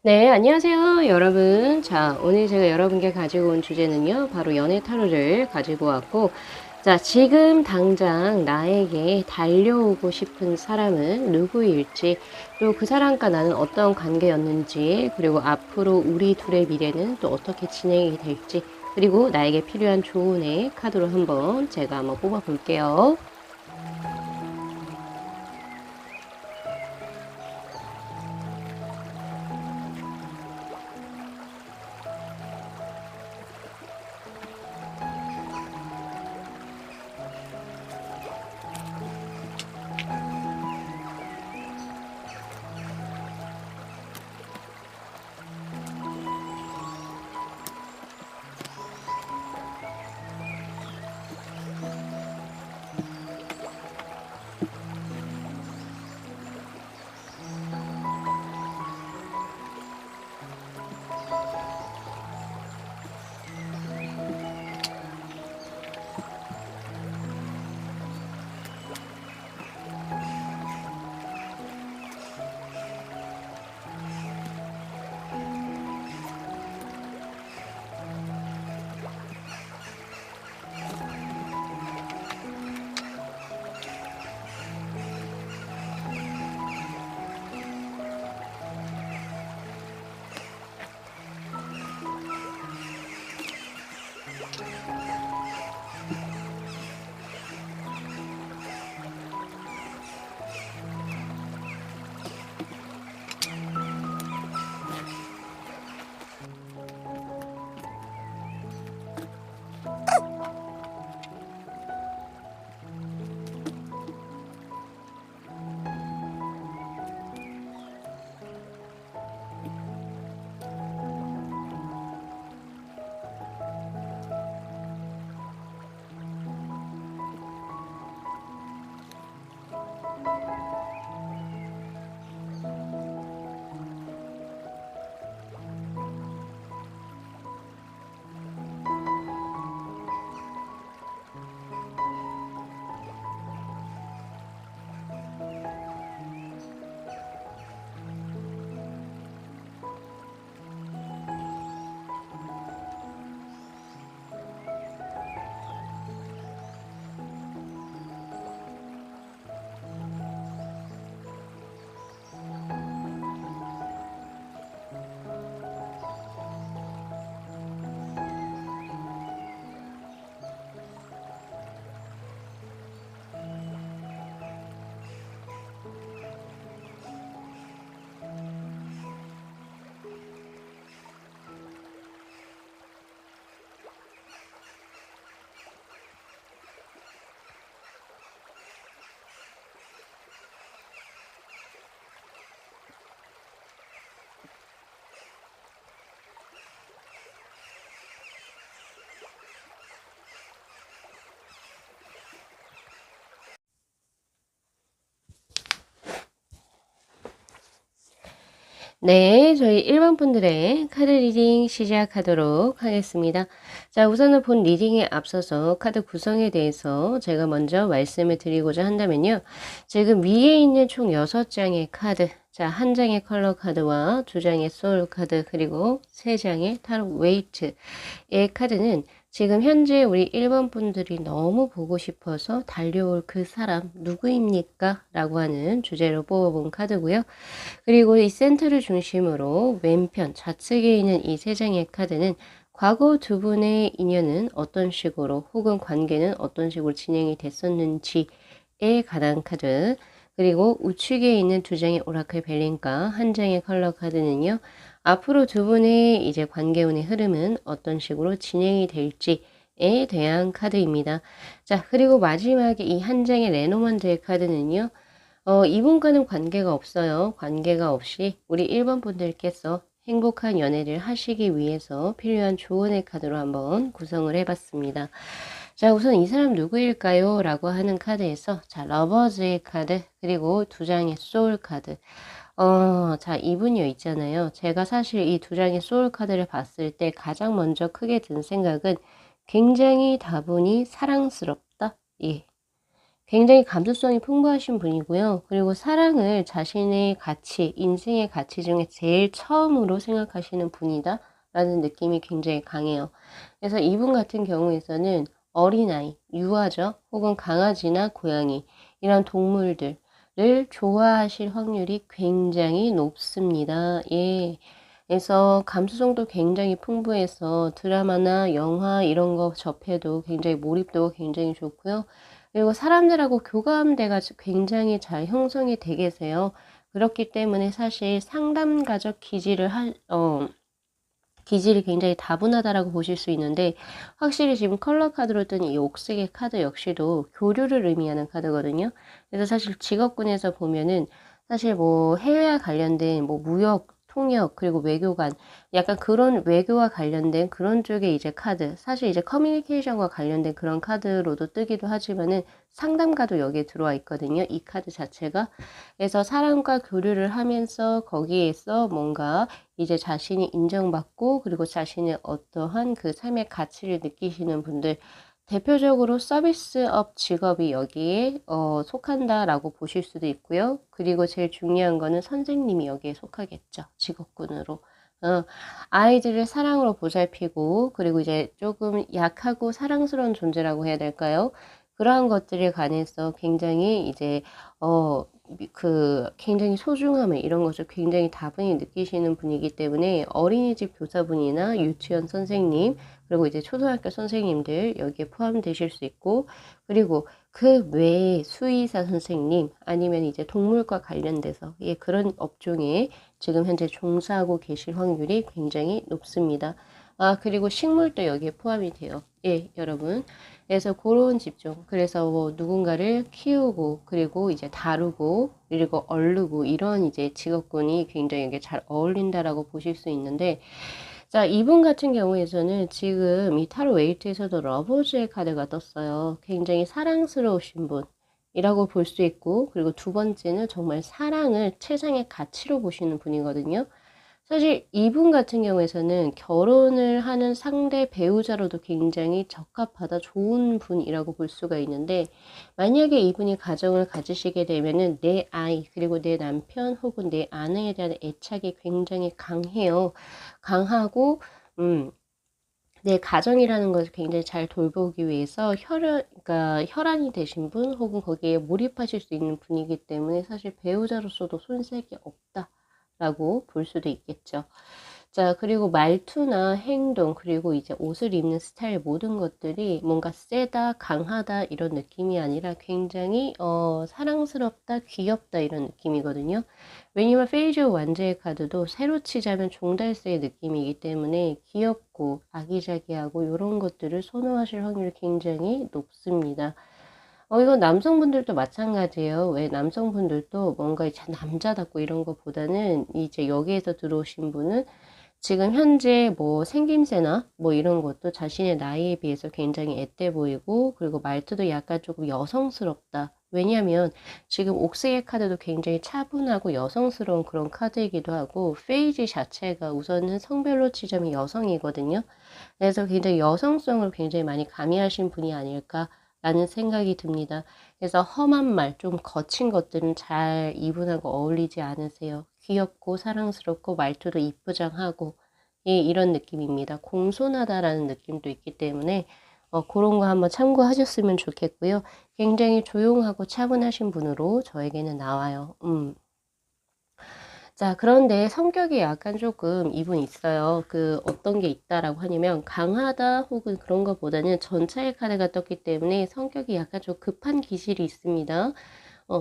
네, 안녕하세요, 여러분. 자, 오늘 제가 여러분께 가지고 온 주제는요, 바로 연애 타로를 가지고 왔고, 자, 지금 당장 나에게 달려오고 싶은 사람은 누구일지, 또 그 사람과 나는 어떤 관계였는지, 그리고 앞으로 우리 둘의 미래는 또 어떻게 진행이 될지, 그리고 나에게 필요한 조언의 카드로 제가 한번 뽑아 볼게요. 네, 저희 1번 분들의 카드 리딩 시작하도록 하겠습니다. 자, 우선은 본 리딩에 앞서서 카드 구성에 대해서 제가 먼저 말씀을 드리고자 한다면요. 지금 위에 있는 총 6장의 카드, 자, 한 장의 컬러 카드와 두 장의 소울 카드, 그리고 세 장의 타로 웨이트의 카드는 지금 현재 우리 1번 분들이 너무 보고 싶어서 달려올 그 사람 누구입니까? 라고 하는 주제로 뽑아본 카드고요. 그리고 이 센터를 중심으로 왼편 좌측에 있는 이 세 장의 카드는 과거 두 분의 인연은 어떤 식으로 혹은 관계는 어떤 식으로 진행이 됐었는지에 관한 카드, 그리고 우측에 있는 두 장의 오라클 벨링과 한 장의 컬러 카드는요. 앞으로 두 분의 이제 관계운의 흐름은 어떤 식으로 진행이 될지에 대한 카드입니다. 자, 그리고 마지막에 이 한 장의 레노먼드의 카드는요. 이분과는 관계가 없어요. 관계가 없이 우리 1번 분들께서 행복한 연애를 하시기 위해서 필요한 조언의 카드로 한번 구성을 해봤습니다. 자, 우선 이 사람 누구일까요? 라고 하는 카드에서 자, 러버즈의 카드, 그리고 두 장의 소울 카드. 자, 이분이요 있잖아요. 제가 사실 이 두 장의 소울 카드를 봤을 때 가장 먼저 크게 든 생각은 굉장히 다분히 사랑스럽다. 예. 굉장히 감수성이 풍부하신 분이고요. 그리고 사랑을 자신의 가치, 인생의 가치 중에 제일 처음으로 생각하시는 분이다 라는 느낌이 굉장히 강해요. 그래서 이분 같은 경우에서는 어린아이, 유아죠. 혹은 강아지나 고양이 이런 동물들을 좋아하실 확률이 굉장히 높습니다. 예. 그래서 감수성도 굉장히 풍부해서 드라마나 영화 이런 거 접해도 굉장히 몰입도가 굉장히 좋고요. 그리고 사람들하고 교감대가 굉장히 잘 형성이 되 계세요. 그렇기 때문에 사실 상담가적 기질이 굉장히 다분하다라고 보실 수 있는데, 확실히 지금 컬러 카드로 뜬 이 옥색의 카드 역시도 교류를 의미하는 카드거든요. 그래서 사실 직업군에서 보면은 사실 뭐 해외와 관련된 뭐 무역, 통역, 그리고 외교관, 약간 그런 외교와 관련된 그런 쪽의 이제 카드, 사실 이제 커뮤니케이션과 관련된 그런 카드로도 뜨기도 하지만은 상담가도 여기에 들어와 있거든요. 이 카드 자체가. 그래서 사람과 교류를 하면서 거기에서 뭔가 이제 자신이 인정받고, 그리고 자신의 어떠한 그 삶의 가치를 느끼시는 분들, 대표적으로 서비스업 직업이 여기에 속한다라고 보실 수도 있고요. 그리고 제일 중요한 거는 선생님이 여기에 속하겠죠. 직업군으로. 어, 아이들을 사랑으로 보살피고, 그리고 이제 조금 약하고 사랑스러운 존재라고 해야 될까요? 그러한 것들에 관해서 굉장히 이제 굉장히 소중함을, 이런 것을 굉장히 다분히 느끼시는 분이기 때문에 어린이집 교사분이나 유치원 선생님, 그리고 이제 초등학교 선생님들 여기에 포함되실 수 있고, 그리고 그 외에 수의사 선생님, 아니면 이제 동물과 관련돼서 예, 그런 업종에 지금 현재 종사하고 계실 확률이 굉장히 높습니다. 아, 그리고 식물도 여기에 포함이 돼요. 예, 여러분. 그래서 그런 집중. 그래서 뭐 누군가를 키우고, 그리고 이제 다루고, 그리고 얼르고, 이런 이제 직업군이 굉장히 이게 잘 어울린다라고 보실 수 있는데, 자, 이분 같은 경우에서는 지금 이 타로 웨이트에서도 러버즈의 카드가 떴어요. 굉장히 사랑스러우신 분이라고 볼 수 있고, 그리고 두 번째는 정말 사랑을 최상의 가치로 보시는 분이거든요. 사실 이분 같은 경우에서는 결혼을 하는 상대 배우자로도 굉장히 적합하다, 좋은 분이라고 볼 수가 있는데, 만약에 이분이 가정을 가지시게 되면은 내 아이, 그리고 내 남편 혹은 내 아내에 대한 애착이 굉장히 강해요. 강하고, 내 가정이라는 것을 굉장히 잘 돌보기 위해서 그러니까 혈안이 되신 분 혹은 거기에 몰입하실 수 있는 분이기 때문에 사실 배우자로서도 손색이 없다라고 볼 수도 있겠죠. 자, 그리고 말투나 행동, 그리고 이제 옷을 입는 스타일, 모든 것들이 뭔가 세다, 강하다 이런 느낌이 아니라 굉장히 사랑스럽다, 귀엽다 이런 느낌이거든요. 왜냐면 페이즈 완제의 카드도 새로 치자면 종달새의 느낌이기 때문에 귀엽고 아기자기하고 이런 것들을 선호하실 확률이 굉장히 높습니다. 이건 남성분들도 마찬가지예요. 왜 남성분들도 뭔가 이제 남자답고 이런 것보다는 이제 여기에서 들어오신 분은 지금 현재 뭐 생김새나 뭐 이런 것도 자신의 나이에 비해서 굉장히 앳돼 보이고, 그리고 말투도 약간 조금 여성스럽다. 왜냐하면 지금 옥색의 카드도 굉장히 차분하고 여성스러운 그런 카드이기도 하고, 페이지 자체가 우선은 성별로 치자면 여성이거든요. 그래서 굉장히 여성성을 굉장히 많이 가미하신 분이 아닐까라는 생각이 듭니다. 그래서 험한 말, 좀 거친 것들은 잘 이분하고 어울리지 않으세요. 귀엽고 사랑스럽고 말투도 이쁘장하고, 예, 이런 느낌입니다. 공손하다라는 느낌도 있기 때문에 그런 거 한번 참고하셨으면 좋겠고요. 굉장히 조용하고 차분하신 분으로 저에게는 나와요. 자, 그런데 성격이 약간 조금 이분 있어요. 어떤 게 있다라고 하냐면, 강하다 혹은 그런 것보다는 전차의 카드가 떴기 때문에 성격이 약간 좀 급한 기질이 있습니다.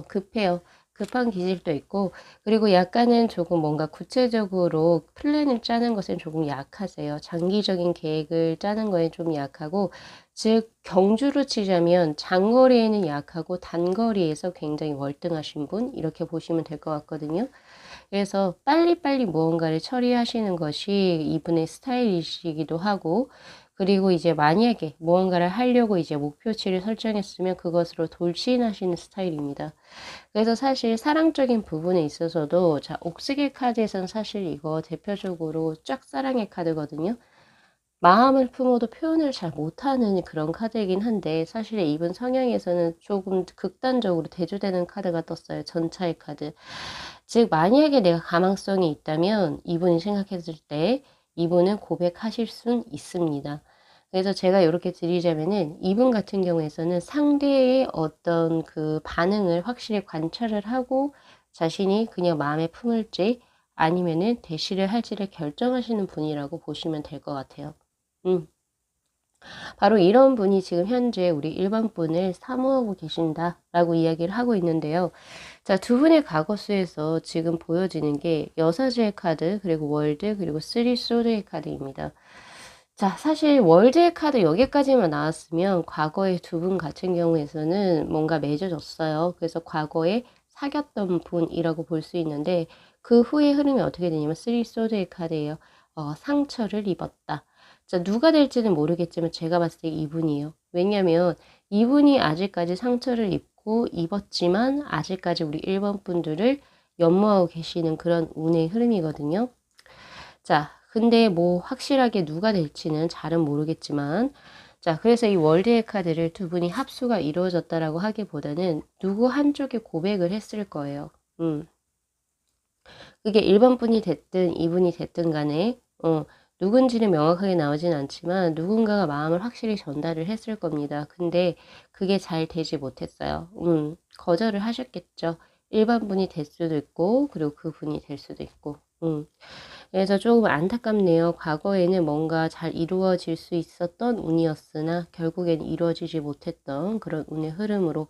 급해요. 급한 기질도 있고, 그리고 약간은 조금 뭔가 구체적으로 플랜을 짜는 것에 조금 약하세요. 장기적인 계획을 짜는 거에 좀 약하고, 즉, 경주로 치자면 장거리에는 약하고 단거리에서 굉장히 월등하신 분, 이렇게 보시면 될 것 같거든요. 그래서 빨리빨리 무언가를 처리하시는 것이 이분의 스타일이시기도 하고, 그리고 이제 만약에 무언가를 하려고 이제 목표치를 설정했으면 그것으로 돌진하시는 스타일입니다. 그래서 사실 사랑적인 부분에 있어서도, 자, 옥스길 카드에서는 사실 이거 대표적으로 짝사랑의 카드거든요. 마음을 품어도 표현을 잘 못하는 그런 카드이긴 한데 사실 이분 성향에서는 조금 극단적으로 대조되는 카드가 떴어요. 전차의 카드. 즉 만약에 내가 가망성이 있다면 이분이 생각했을 때 이분은 고백하실 순 있습니다. 그래서 제가 이렇게 드리자면은 이분 같은 경우에서는 상대의 어떤 그 반응을 확실히 관찰을 하고 자신이 그냥 마음에 품을지 아니면은 대시를 할지를 결정하시는 분이라고 보시면 될 것 같아요. 바로 이런 분이 지금 현재 우리 1번 분을 사모하고 계신다라고 이야기를 하고 있는데요. 자, 두 분의 과거수에서 지금 보여지는 게 여사제의 카드, 그리고 월드, 그리고 쓰리 소드의 카드입니다. 자, 사실 월드의 카드 여기까지만 나왔으면 과거의 두 분 같은 경우에서는 뭔가 맺어졌어요. 그래서 과거에 사귀었던 분이라고 볼 수 있는데 그 후의 흐름이 어떻게 되냐면 쓰리 소드의 카드예요. 상처를 입었다. 자, 누가 될지는 모르겠지만 제가 봤을 때 이분이에요. 왜냐면 이분이 아직까지 상처를 입었지만 아직까지 우리 1번 분들을 연모하고 계시는 그런 운의 흐름이거든요. 자, 근데 뭐 확실하게 누가 될지는 잘은 모르겠지만 자, 그래서 이 월드의 카드를 두 분이 합수가 이루어졌다라고 하기보다는 누구 한쪽에 고백을 했을 거예요. 그게 1번 분이 됐든 2분이 됐든 간에 누군지는 명확하게 나오진 않지만 누군가가 마음을 확실히 전달을 했을 겁니다. 근데 그게 잘 되지 못했어요. 거절을 하셨겠죠. 일반 분이 될 수도 있고 그리고 그 분이 될 수도 있고. 그래서 조금 안타깝네요. 과거에는 뭔가 잘 이루어질 수 있었던 운이었으나 결국엔 이루어지지 못했던 그런 운의 흐름으로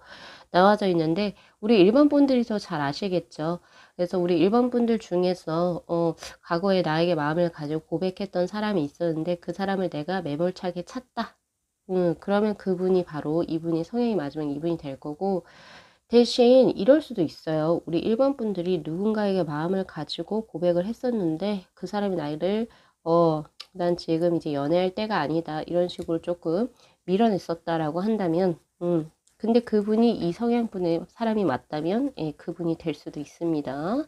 나와져 있는데 우리 일반 분들이 더 잘 아시겠죠. 그래서 우리 일반 분들 중에서 과거에 나에게 마음을 가지고 고백했던 사람이 있었는데 그 사람을 내가 매몰차게 찾다. 그러면 그분이 바로 이분이 성향이 맞으면 이분이 될 거고 대신 이럴 수도 있어요. 우리 일반 분들이 누군가에게 마음을 가지고 고백을 했었는데 그 사람이 나를 난 지금 이제 연애할 때가 아니다. 이런 식으로 조금 밀어냈었다라고 한다면 근데 그분이 이 성향분의 사람이 맞다면 예, 그분이 될 수도 있습니다.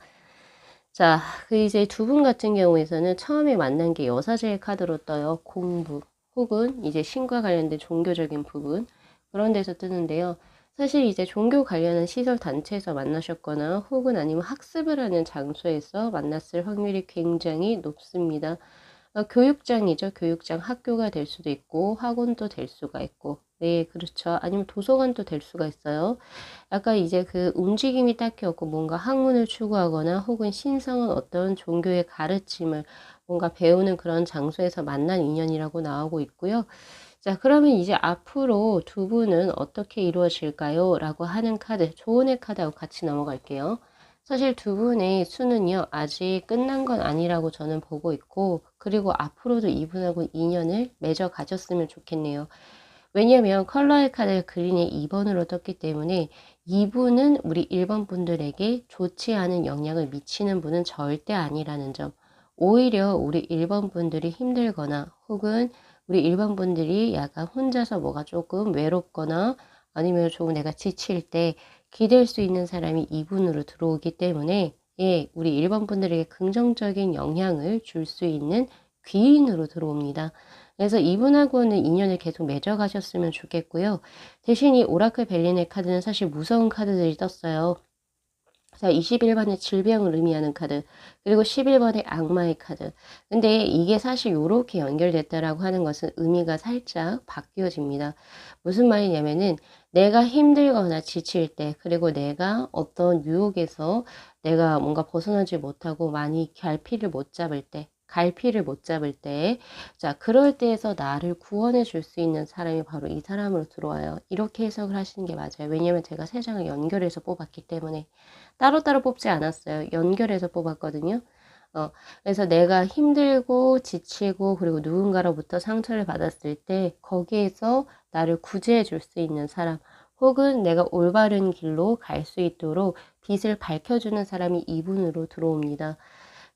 자, 그 이제 두 분 같은 경우에서는 처음에 만난 게 여사제의 카드로 떠요. 공부 혹은 이제 신과 관련된 종교적인 부분 그런 데서 뜨는데요. 사실 이제 종교 관련한 시설 단체에서 만나셨거나 혹은 아니면 학습을 하는 장소에서 만났을 확률이 굉장히 높습니다. 교육장이죠. 교육장 학교가 될 수도 있고 학원도 될 수가 있고 네 그렇죠. 아니면 도서관도 될 수가 있어요. 약간 이제 그 움직임이 딱히 없고 뭔가 학문을 추구하거나 혹은 신성한 어떤 종교의 가르침을 뭔가 배우는 그런 장소에서 만난 인연이라고 나오고 있고요. 자, 그러면 이제 앞으로 두 분은 어떻게 이루어질까요? 라고 하는 카드, 조언의 카드하고 같이 넘어갈게요. 사실 두 분의 수는요, 아직 끝난 건 아니라고 저는 보고 있고, 그리고 앞으로도 이분하고 인연을 맺어 가셨으면 좋겠네요. 왜냐면 컬러의 카드가 그린의 2번으로 떴기 때문에 이분은 우리 1번 분들에게 좋지 않은 영향을 미치는 분은 절대 아니라는 점. 오히려 우리 1번 분들이 힘들거나 혹은 우리 1번 분들이 약간 혼자서 뭐가 조금 외롭거나 아니면 조금 내가 지칠 때 기댈 수 있는 사람이 이분으로 들어오기 때문에 예, 우리 1번 분들에게 긍정적인 영향을 줄 수 있는 귀인으로 들어옵니다. 그래서 이분하고는 인연을 계속 맺어가셨으면 좋겠고요. 대신 이 오라클 벨린의 카드는 사실 무서운 카드들이 떴어요. 자, 21번의 질병을 의미하는 카드, 그리고 11번의 악마의 카드. 근데 이게 사실 이렇게 연결됐다라고 하는 것은 의미가 살짝 바뀌어집니다. 무슨 말이냐면은 내가 힘들거나 지칠 때, 그리고 내가 어떤 유혹에서 내가 뭔가 벗어나지 못하고 많이 갈피를 못 잡을 때, 자, 그럴 때에서 나를 구원해 줄 수 있는 사람이 바로 이 사람으로 들어와요. 이렇게 해석을 하시는 게 맞아요. 왜냐면 제가 세 장을 연결해서 뽑았기 때문에. 따로따로 뽑지 않았어요. 연결해서 뽑았거든요. 그래서 내가 힘들고 지치고 그리고 누군가로부터 상처를 받았을 때 거기에서 나를 구제해 줄 수 있는 사람 혹은 내가 올바른 길로 갈 수 있도록 빛을 밝혀주는 사람이 이분으로 들어옵니다.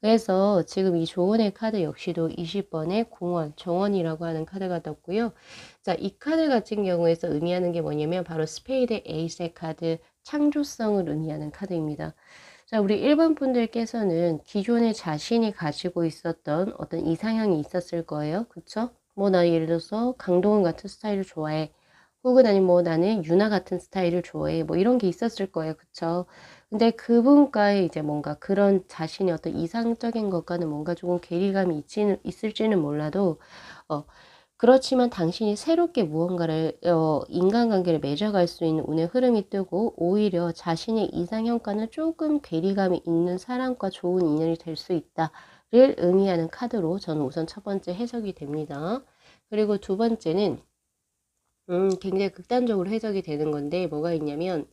그래서 지금 이 조언의 카드 역시도 20번의 공원, 정원이라고 하는 카드가 떴고요. 자, 이 카드 같은 경우에서 의미하는 게 뭐냐면 바로 스페이드 에이스의 카드, 창조성을 의미하는 카드입니다. 자, 우리 1번 분들께서는 기존에 자신이 가지고 있었던 어떤 이상향이 있었을 거예요. 그쵸? 뭐 나 예를 들어서 강동원 같은 스타일을 좋아해. 혹은 아니면 뭐 나는 유나 같은 스타일을 좋아해. 뭐 이런 게 있었을 거예요. 그쵸? 근데 그분과의 이제 뭔가 그런 자신의 어떤 이상적인 것과는 뭔가 조금 괴리감이 있을지는 몰라도, 어, 그렇지만 당신이 새롭게 무언가를, 인간관계를 맺어갈 수 있는 운의 흐름이 뜨고, 오히려 자신의 이상형과는 조금 괴리감이 있는 사람과 좋은 인연이 될 수 있다를 의미하는 카드로 저는 우선 첫 번째 해석이 됩니다. 그리고 두 번째는 굉장히 극단적으로 해석이 되는 건데 뭐가 있냐면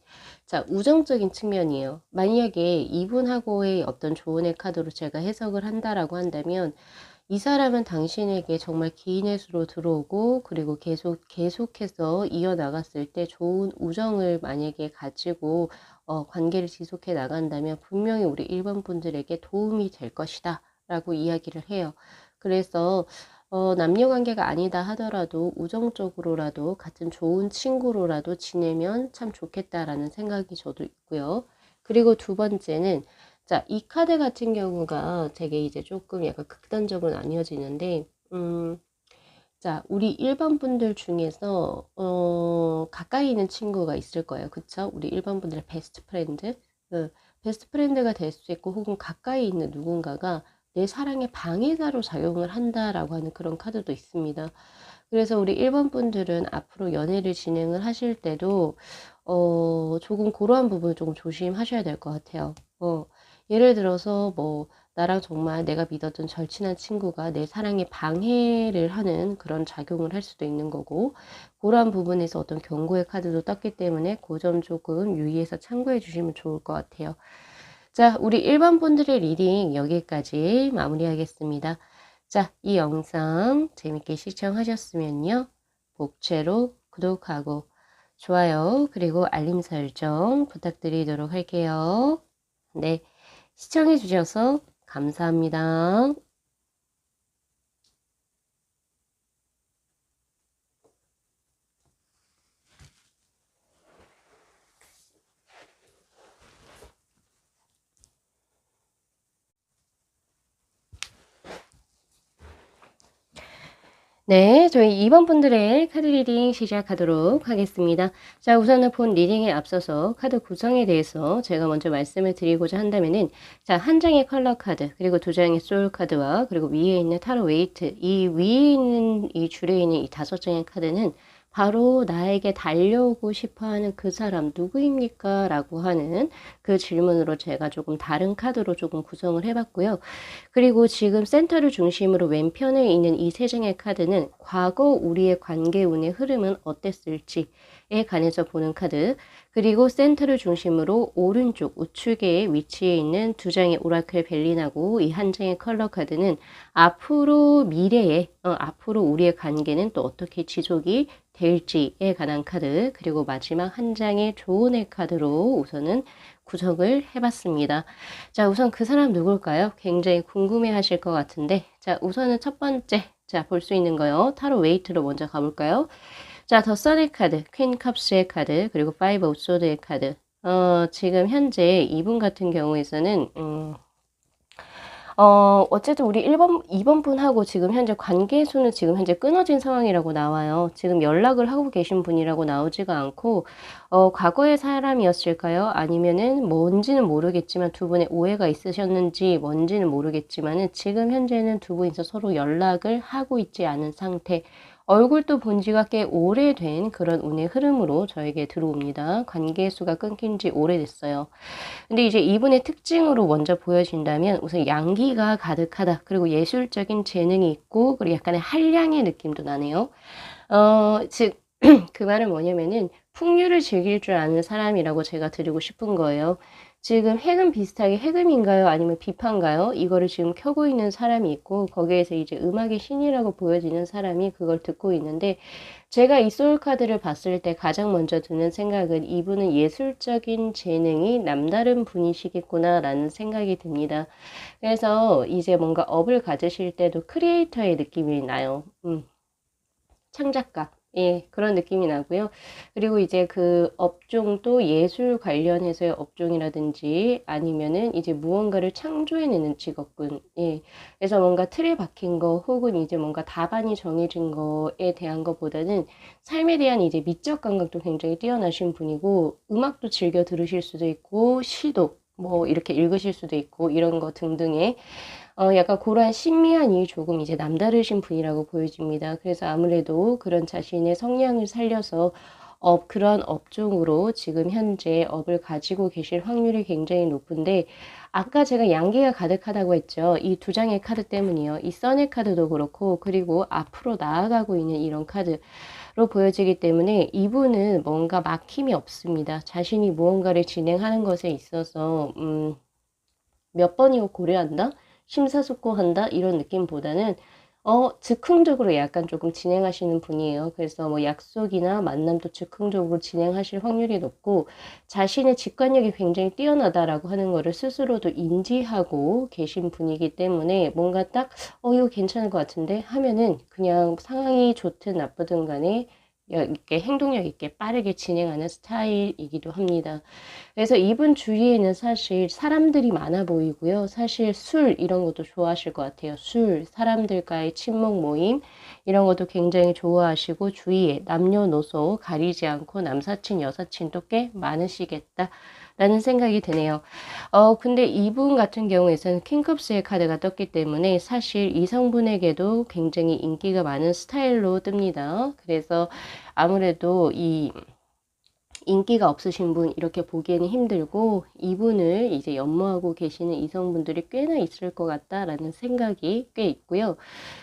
자 우정적인 측면이에요. 만약에 이분하고의 어떤 조언의 카드로 제가 해석을 한다라고 한다면 이 사람은 당신에게 정말 기인의 수로 들어오고 그리고 계속해서 이어나갔을 때 좋은 우정을 만약에 가지고 관계를 지속해 나간다면 분명히 우리 1번 분들에게 도움이 될 것이다 라고 이야기를 해요. 그래서 남녀 관계가 아니다 하더라도 우정적으로라도 같은 좋은 친구로라도 지내면 참 좋겠다라는 생각이 저도 있고요. 그리고 두 번째는 자, 이 카드 같은 경우가 되게 이제 조금 약간 극단적으로 나뉘어지는데, 자, 우리 일반 분들 중에서, 가까이 있는 친구가 있을 거예요. 그쵸? 우리 일반 분들의 베스트 프렌드. 베스트 프렌드가 될 수 있고, 혹은 가까이 있는 누군가가 내 사랑의 방해자로 작용을 한다라고 하는 그런 카드도 있습니다. 그래서 우리 일반 분들은 앞으로 연애를 진행을 하실 때도, 조금 그러한 부분을 조금 조심하셔야 될 것 같아요. 예를 들어서 뭐 나랑 정말 내가 믿었던 절친한 친구가 내 사랑에 방해를 하는 그런 작용을 할 수도 있는 거고 그러한 부분에서 어떤 경고의 카드도 떴기 때문에 그 점 조금 유의해서 참고해 주시면 좋을 것 같아요. 자, 우리 일반 분들의 리딩 여기까지 마무리하겠습니다. 자, 이 영상 재밌게 시청하셨으면요. 복채로 구독하고 좋아요 그리고 알림 설정 부탁드리도록 할게요. 네. 시청해 주셔서 감사합니다. 네, 저희 2번 분들의 카드 리딩 시작하도록 하겠습니다. 자, 우선은 본 리딩에 앞서서 카드 구성에 대해서 제가 먼저 말씀을 드리고자 한다면은, 자, 한 장의 컬러 카드, 그리고 두 장의 소울 카드와, 그리고 위에 있는 타로 웨이트, 이 위에 있는 이 줄에 있는 이 5장의 카드는 바로 나에게 달려오고 싶어 하는 그 사람 누구입니까? 라고 하는 그 질문으로 제가 조금 다른 카드로 조금 구성을 해봤고요. 그리고 지금 센터를 중심으로 왼편에 있는 이 세 장의 카드는 과거 우리의 관계 운의 흐름은 어땠을지에 관해서 보는 카드, 그리고 센터를 중심으로 오른쪽 우측에 위치해 있는 두 장의 오라클 벨린하고 이 한 장의 컬러 카드는 앞으로 미래에 앞으로 우리의 관계는 또 어떻게 지속이 될지에 관한 카드, 그리고 마지막 한 장의 조언의 카드로 우선은 구성을 해봤습니다. 자, 우선 그 사람 누굴까요? 굉장히 궁금해 하실 것 같은데, 자, 우선은 첫 번째, 자, 볼 수 있는 거요. 타로 웨이트로 먼저 가볼까요? 자, 더 선의 카드, 퀸 컵스의 카드, 그리고 파이브 오브 소드의 카드. 지금 현재 이분 같은 경우에서는, 어쨌든 우리 1번, 2번 분하고 지금 현재 관계수는 지금 현재 끊어진 상황이라고 나와요. 지금 연락을 하고 계신 분이라고 나오지가 않고, 과거의 사람이었을까요? 아니면은 뭔지는 모르겠지만 두 분의 오해가 있으셨는지 뭔지는 모르겠지만은 지금 현재는 두 분이서 서로 연락을 하고 있지 않은 상태. 얼굴도 본 지가 꽤 오래된 그런 운의 흐름으로 저에게 들어옵니다. 관계수가 끊긴 지 오래됐어요. 근데 이제 이분의 특징으로 먼저 보여진다면 우선 양기가 가득하다. 그리고 예술적인 재능이 있고 그리고 약간의 한량의 느낌도 나네요. 즉 그 말은 뭐냐면은 풍류를 즐길 줄 아는 사람이라고 제가 드리고 싶은 거예요. 지금 해금 비슷하게 해금인가요? 아니면 비파인가요? 이거를 지금 켜고 있는 사람이 있고 거기에서 이제 음악의 신이라고 보여지는 사람이 그걸 듣고 있는데 제가 이 소울카드를 봤을 때 가장 먼저 드는 생각은 이분은 예술적인 재능이 남다른 분이시겠구나라는 생각이 듭니다. 그래서 이제 뭔가 업을 가지실 때도 크리에이터의 느낌이 나요. 창작가. 예, 그런 느낌이 나고요. 그리고 이제 그 업종도 예술 관련해서의 업종이라든지 아니면은 이제 무언가를 창조해내는 직업군. 예. 그래서 뭔가 틀에 박힌 거 혹은 이제 뭔가 답안이 정해진 거에 대한 것보다는 삶에 대한 이제 미적 감각도 굉장히 뛰어나신 분이고 음악도 즐겨 들으실 수도 있고 시도 뭐 이렇게 읽으실 수도 있고 이런 거 등등의 약간 그러한 신미함이 조금 이제 남다르신 분이라고 보여집니다. 그래서 아무래도 그런 자신의 성향을 살려서 그런 업종으로 지금 현재 업을 가지고 계실 확률이 굉장히 높은데 아까 제가 양기가 가득하다고 했죠. 이 두 장의 카드 때문이요. 이 선의 카드도 그렇고 그리고 앞으로 나아가고 있는 이런 카드로 보여지기 때문에 이분은 뭔가 막힘이 없습니다. 자신이 무언가를 진행하는 것에 있어서 몇 번이고 고려한다? 심사숙고한다? 이런 느낌보다는 즉흥적으로 약간 조금 진행하시는 분이에요. 그래서 뭐 약속이나 만남도 즉흥적으로 진행하실 확률이 높고 자신의 직관력이 굉장히 뛰어나다라고 하는 거를 스스로도 인지하고 계신 분이기 때문에 뭔가 딱 이거 괜찮을 것 같은데 하면은 그냥 상황이 좋든 나쁘든 간에 이렇게 행동력 있게 빠르게 진행하는 스타일이기도 합니다. 그래서 이분 주위에는 사실 사람들이 많아 보이고요. 사실 술 이런 것도 좋아하실 것 같아요. 술, 사람들과의 친목 모임 이런 것도 굉장히 좋아하시고 주위에 남녀노소 가리지 않고 남사친, 여사친도 꽤 많으시겠다. 라는 생각이 드네요. 근데 이분 같은 경우에는 킹컵스의 카드가 떴기 때문에 사실 이성분에게도 굉장히 인기가 많은 스타일로 뜹니다. 그래서 아무래도 이 인기가 없으신 분 이렇게 보기에는 힘들고 이분을 이제 연모하고 계시는 이성분들이 꽤나 있을 것 같다라는 생각이 꽤 있고요.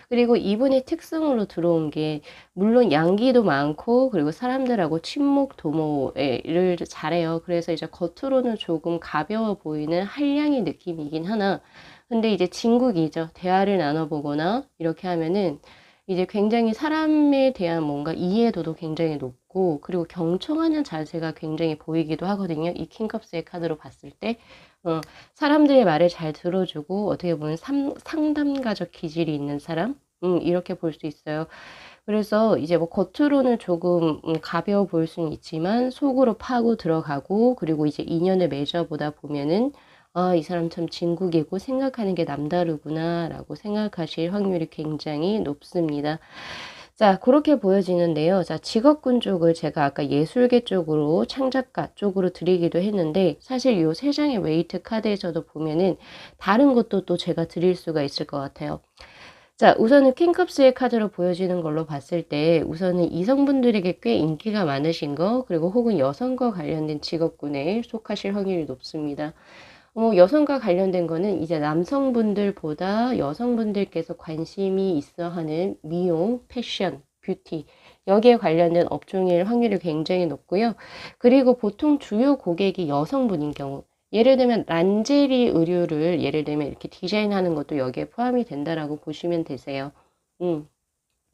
그리고 이분의 특성으로 들어온 게 물론 양기도 많고 그리고 사람들하고 친목 도모를 잘해요. 그래서 이제 겉으로는 조금 가벼워 보이는 한량의 느낌이긴 하나 근데 이제 진국이죠. 대화를 나눠보거나 이렇게 하면은 이제 굉장히 사람에 대한 뭔가 이해도도 굉장히 높고 그리고 경청하는 자세가 굉장히 보이기도 하거든요. 이 킹컵스의 카드로 봤을 때 사람들의 말을 잘 들어주고 어떻게 보면 상담가적 기질이 있는 사람 이렇게 볼 수 있어요. 그래서 이제 뭐 겉으로는 조금 가벼워 보일 수는 있지만 속으로 파고 들어가고 그리고 이제 인연을 맺어보다 보면은 이 사람 참 진국이고 생각하는 게 남다르구나 라고 생각하실 확률이 굉장히 높습니다. 자, 그렇게 보여지는데요. 자, 직업군 쪽을 제가 아까 예술계 쪽으로 창작가 쪽으로 드리기도 했는데 사실 이 세 장의 웨이트 카드에서도 보면은 다른 것도 또 제가 드릴 수가 있을 것 같아요. 자, 우선은 킹컵스의 카드로 보여지는 걸로 봤을 때 우선은 이성분들에게 꽤 인기가 많으신 거 그리고 혹은 여성과 관련된 직업군에 속하실 확률이 높습니다. 여성과 관련된 거는 이제 남성분들보다 여성분들께서 관심이 있어 하는 미용, 패션, 뷰티 여기에 관련된 업종일 확률이 굉장히 높고요. 그리고 보통 주요 고객이 여성분인 경우 예를 들면 란제리 의류를 예를 들면 이렇게 디자인하는 것도 여기에 포함이 된다라고 보시면 되세요.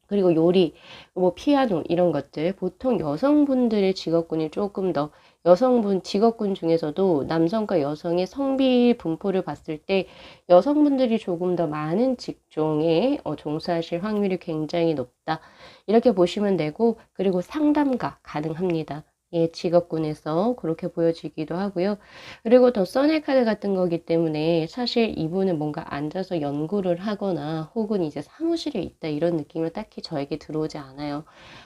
그리고 요리, 뭐 피아노 이런 것들 보통 여성분들의 직업군이 조금 더 여성분 직업군 중에서도 남성과 여성의 성비 분포를 봤을 때 여성분들이 조금 더 많은 직종에 종사하실 확률이 굉장히 높다. 이렇게 보시면 되고 그리고 상담가 가능합니다. 예, 직업군에서 그렇게 보여지기도 하고요. 그리고 더 써네 카드 같은 거기 때문에 사실 이분은 뭔가 앉아서 연구를 하거나 혹은 이제 사무실에 있다 이런 느낌은 딱히 저에게 들어오지 않아요.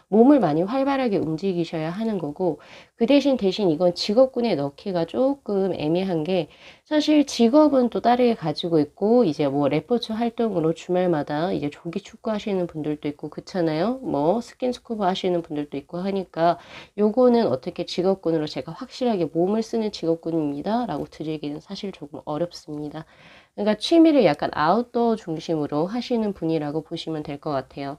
몸을 많이 활발하게 움직이셔야 하는 거고 그 대신 이건 직업군에 넣기가 조금 애매한 게 사실 직업은 또 다르게 가지고 있고 이제 뭐 레포츠 활동으로 주말마다 이제 조기 축구 하시는 분들도 있고 그렇잖아요. 뭐 스킨스쿠버 하시는 분들도 있고 하니까 요거는 어떻게 직업군으로 제가 확실하게 몸을 쓰는 직업군입니다 라고 드리기는 사실 조금 어렵습니다. 그러니까 취미를 약간 아웃도어 중심으로 하시는 분이라고 보시면 될 것 같아요.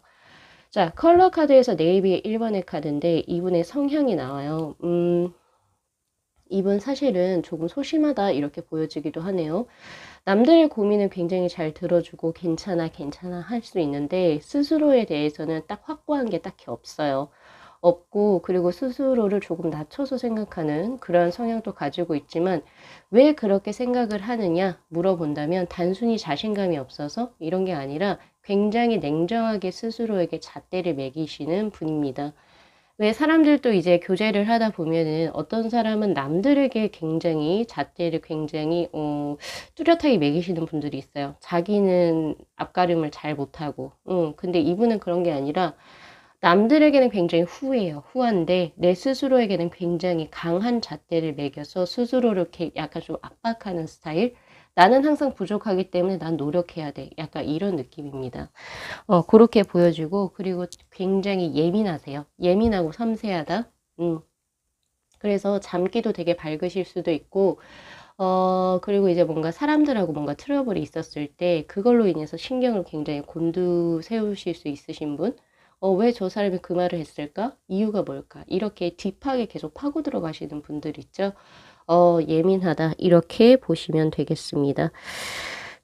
자, 컬러 카드에서 네이비의 1번의 카드인데 이분의 성향이 나와요. 이분 사실은 조금 소심하다 이렇게 보여지기도 하네요. 남들의 고민을 굉장히 잘 들어주고 괜찮아 괜찮아 할 수 있는데 스스로에 대해서는 딱 확고한 게 딱히 없어요. 없고 그리고 스스로를 조금 낮춰서 생각하는 그런 성향도 가지고 있지만 왜 그렇게 생각을 하느냐 물어본다면 단순히 자신감이 없어서 이런 게 아니라 굉장히 냉정하게 스스로에게 잣대를 매기시는 분입니다. 왜 사람들도 이제 교제를 하다 보면은 어떤 사람은 남들에게 굉장히 잣대를 굉장히 뚜렷하게 매기시는 분들이 있어요. 자기는 앞가림을 잘 못하고. 근데 이분은 그런 게 아니라 남들에게는 굉장히 후해요. 후한데 내 스스로에게는 굉장히 강한 잣대를 매겨서 스스로를 이렇게 약간 좀 압박하는 스타일. 나는 항상 부족하기 때문에 난 노력해야 돼. 약간 이런 느낌입니다. 그렇게 보여지고, 그리고 굉장히 예민하세요. 예민하고 섬세하다. 음. 그래서 잠기도 되게 밝으실 수도 있고, 그리고 이제 뭔가 사람들하고 뭔가 트러블이 있었을 때 그걸로 인해서 신경을 굉장히 곤두세우실 수 있으신 분? 왜 저 사람이 그 말을 했을까? 이유가 뭘까? 이렇게 딥하게 계속 파고 들어가시는 분들 있죠? 예민하다. 이렇게 보시면 되겠습니다.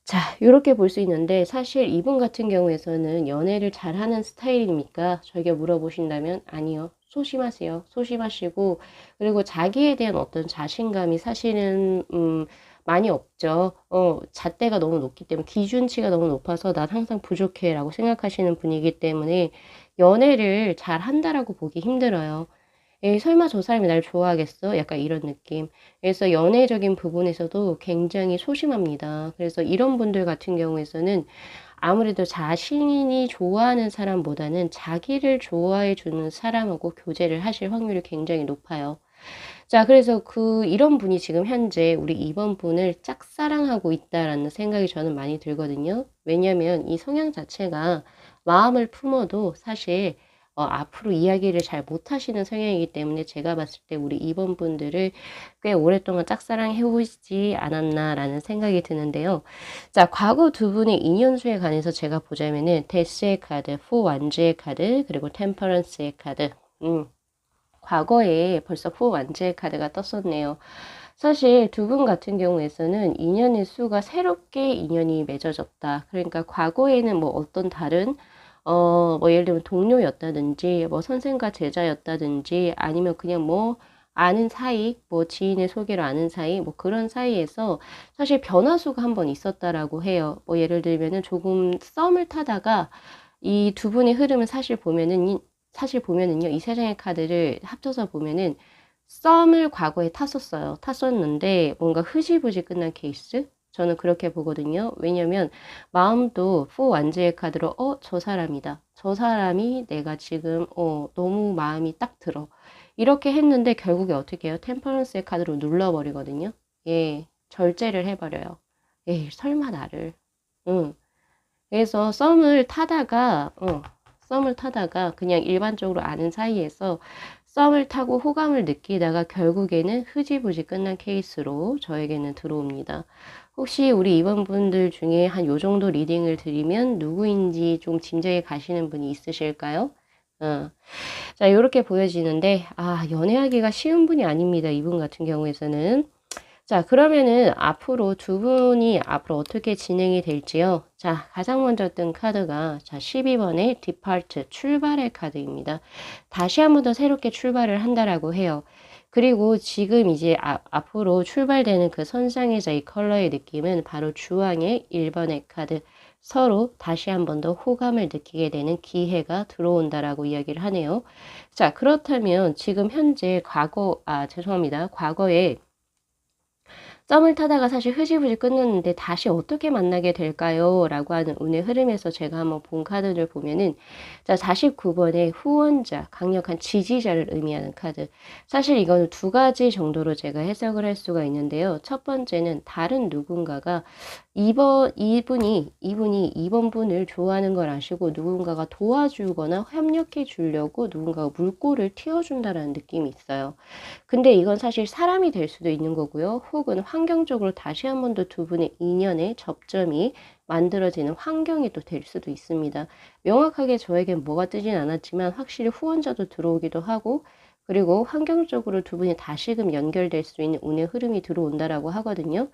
자, 요렇게 볼 수 있는데 사실 이분 같은 경우에서는 연애를 잘하는 스타일입니까? 저에게 물어보신다면 아니요. 소심하세요. 소심하시고 그리고 자기에 대한 어떤 자신감이 사실은 많이 없죠. 잣대가 너무 높기 때문에 기준치가 너무 높아서 난 항상 부족해라고 생각하시는 분이기 때문에 연애를 잘한다라고 보기 힘들어요. 에이, 설마 저 사람이 날 좋아하겠어? 약간 이런 느낌. 그래서 연애적인 부분에서도 굉장히 소심합니다. 그래서 이런 분들 같은 경우에서는 아무래도 자신이 좋아하는 사람보다는 자기를 좋아해 주는 사람하고 교제를 하실 확률이 굉장히 높아요. 자, 그래서 이런 분이 지금 현재 우리 2번 분을 짝사랑하고 있다라는 생각이 저는 많이 들거든요. 왜냐면 이 성향 자체가 마음을 품어도 사실 앞으로 이야기를 잘 못하시는 성향이기 때문에 제가 봤을 때 우리 2번 분들을 꽤 오랫동안 짝사랑해 오시지 않았나라는 생각이 드는데요. 자, 과거 두 분의 인연수에 관해서 제가 보자면은 데스의 카드, 포 완즈의 카드, 그리고 템퍼런스의 카드. 과거에 벌써 포 완즈의 카드가 떴었네요. 사실 두 분 같은 경우에서는 인연의 수가 새롭게 인연이 맺어졌다. 그러니까 과거에는 뭐 어떤 다른 뭐 예를 들면 동료였다든지 뭐 선생과 제자였다든지 아니면 그냥 뭐 아는 사이, 뭐 지인의 소개로 아는 사이, 뭐 그런 사이에서 사실 변화수가 한번 있었다라고 해요. 뭐 예를 들면은 조금 썸을 타다가 이 두 분의 흐름을 사실 보면은요, 이 세 장의 카드를 합쳐서 보면은 썸을 과거에 탔었어요. 탔었는데 뭔가 흐지부지 끝난 케이스? 저는 그렇게 보거든요. 왜냐면 마음도 포 완즈의 카드로 저 사람이다. 저 사람이 내가 지금 너무 마음이 딱 들어. 이렇게 했는데 결국에 어떻게 해요? 템퍼런스의 카드로 눌러버리거든요. 예, 절제를 해버려요. 예, 설마 나를. 응. 그래서 썸을 타다가 그냥 일반적으로 아는 사이에서 썸을 타고 호감을 느끼다가 결국에는 흐지부지 끝난 케이스로 저에게는 들어옵니다. 혹시 우리 이번 분들 중에 한 요 정도 리딩을 드리면 누구인지 좀 짐작이 가시는 분이 있으실까요? 자, 이렇게 보여지는데, 연애하기가 쉬운 분이 아닙니다. 이분 같은 경우에서는. 자, 그러면은 앞으로 두 분이 앞으로 어떻게 진행이 될지요? 자, 가장 먼저 뜬 카드가 자, 12번의 Depart 출발의 카드입니다. 다시 한 번 더 새롭게 출발을 한다라고 해요. 그리고 지금 이제 앞으로 출발되는 그 선상에서 이 컬러의 느낌은 바로 주황의 1번의 카드. 서로 다시 한 번 더 호감을 느끼게 되는 기회가 들어온다라고 이야기를 하네요. 자, 그렇다면 지금 현재 과거에 썸을 타다가 사실 흐지부지 끊었는데 다시 어떻게 만나게 될까요? 라고 하는 운의 흐름에서 제가 한번 본 카드를 보면은 자, 49번의 후원자, 강력한 지지자를 의미하는 카드. 사실 이거는 두 가지 정도로 제가 해석을 할 수가 있는데요. 첫 번째는 다른 누군가가 이분이 2번 분을 좋아하는 걸 아시고 누군가가 도와주거나 협력해 주려고 누군가가 물꼬를 틔워준다라는 느낌이 있어요. 근데 이건 사실 사람이 될 수도 있는 거고요. 혹은 환경적으로 다시 한 번 더 두 분의 인연의 접점이 만들어지는 환경이 또 될 수도 있습니다. 명확하게 저에겐 뭐가 뜨진 않았지만 확실히 후원자도 들어오기도 하고 그리고 환경적으로 두 분이 다시금 연결될 수 있는 운의 흐름이 들어온다라고 하거든요.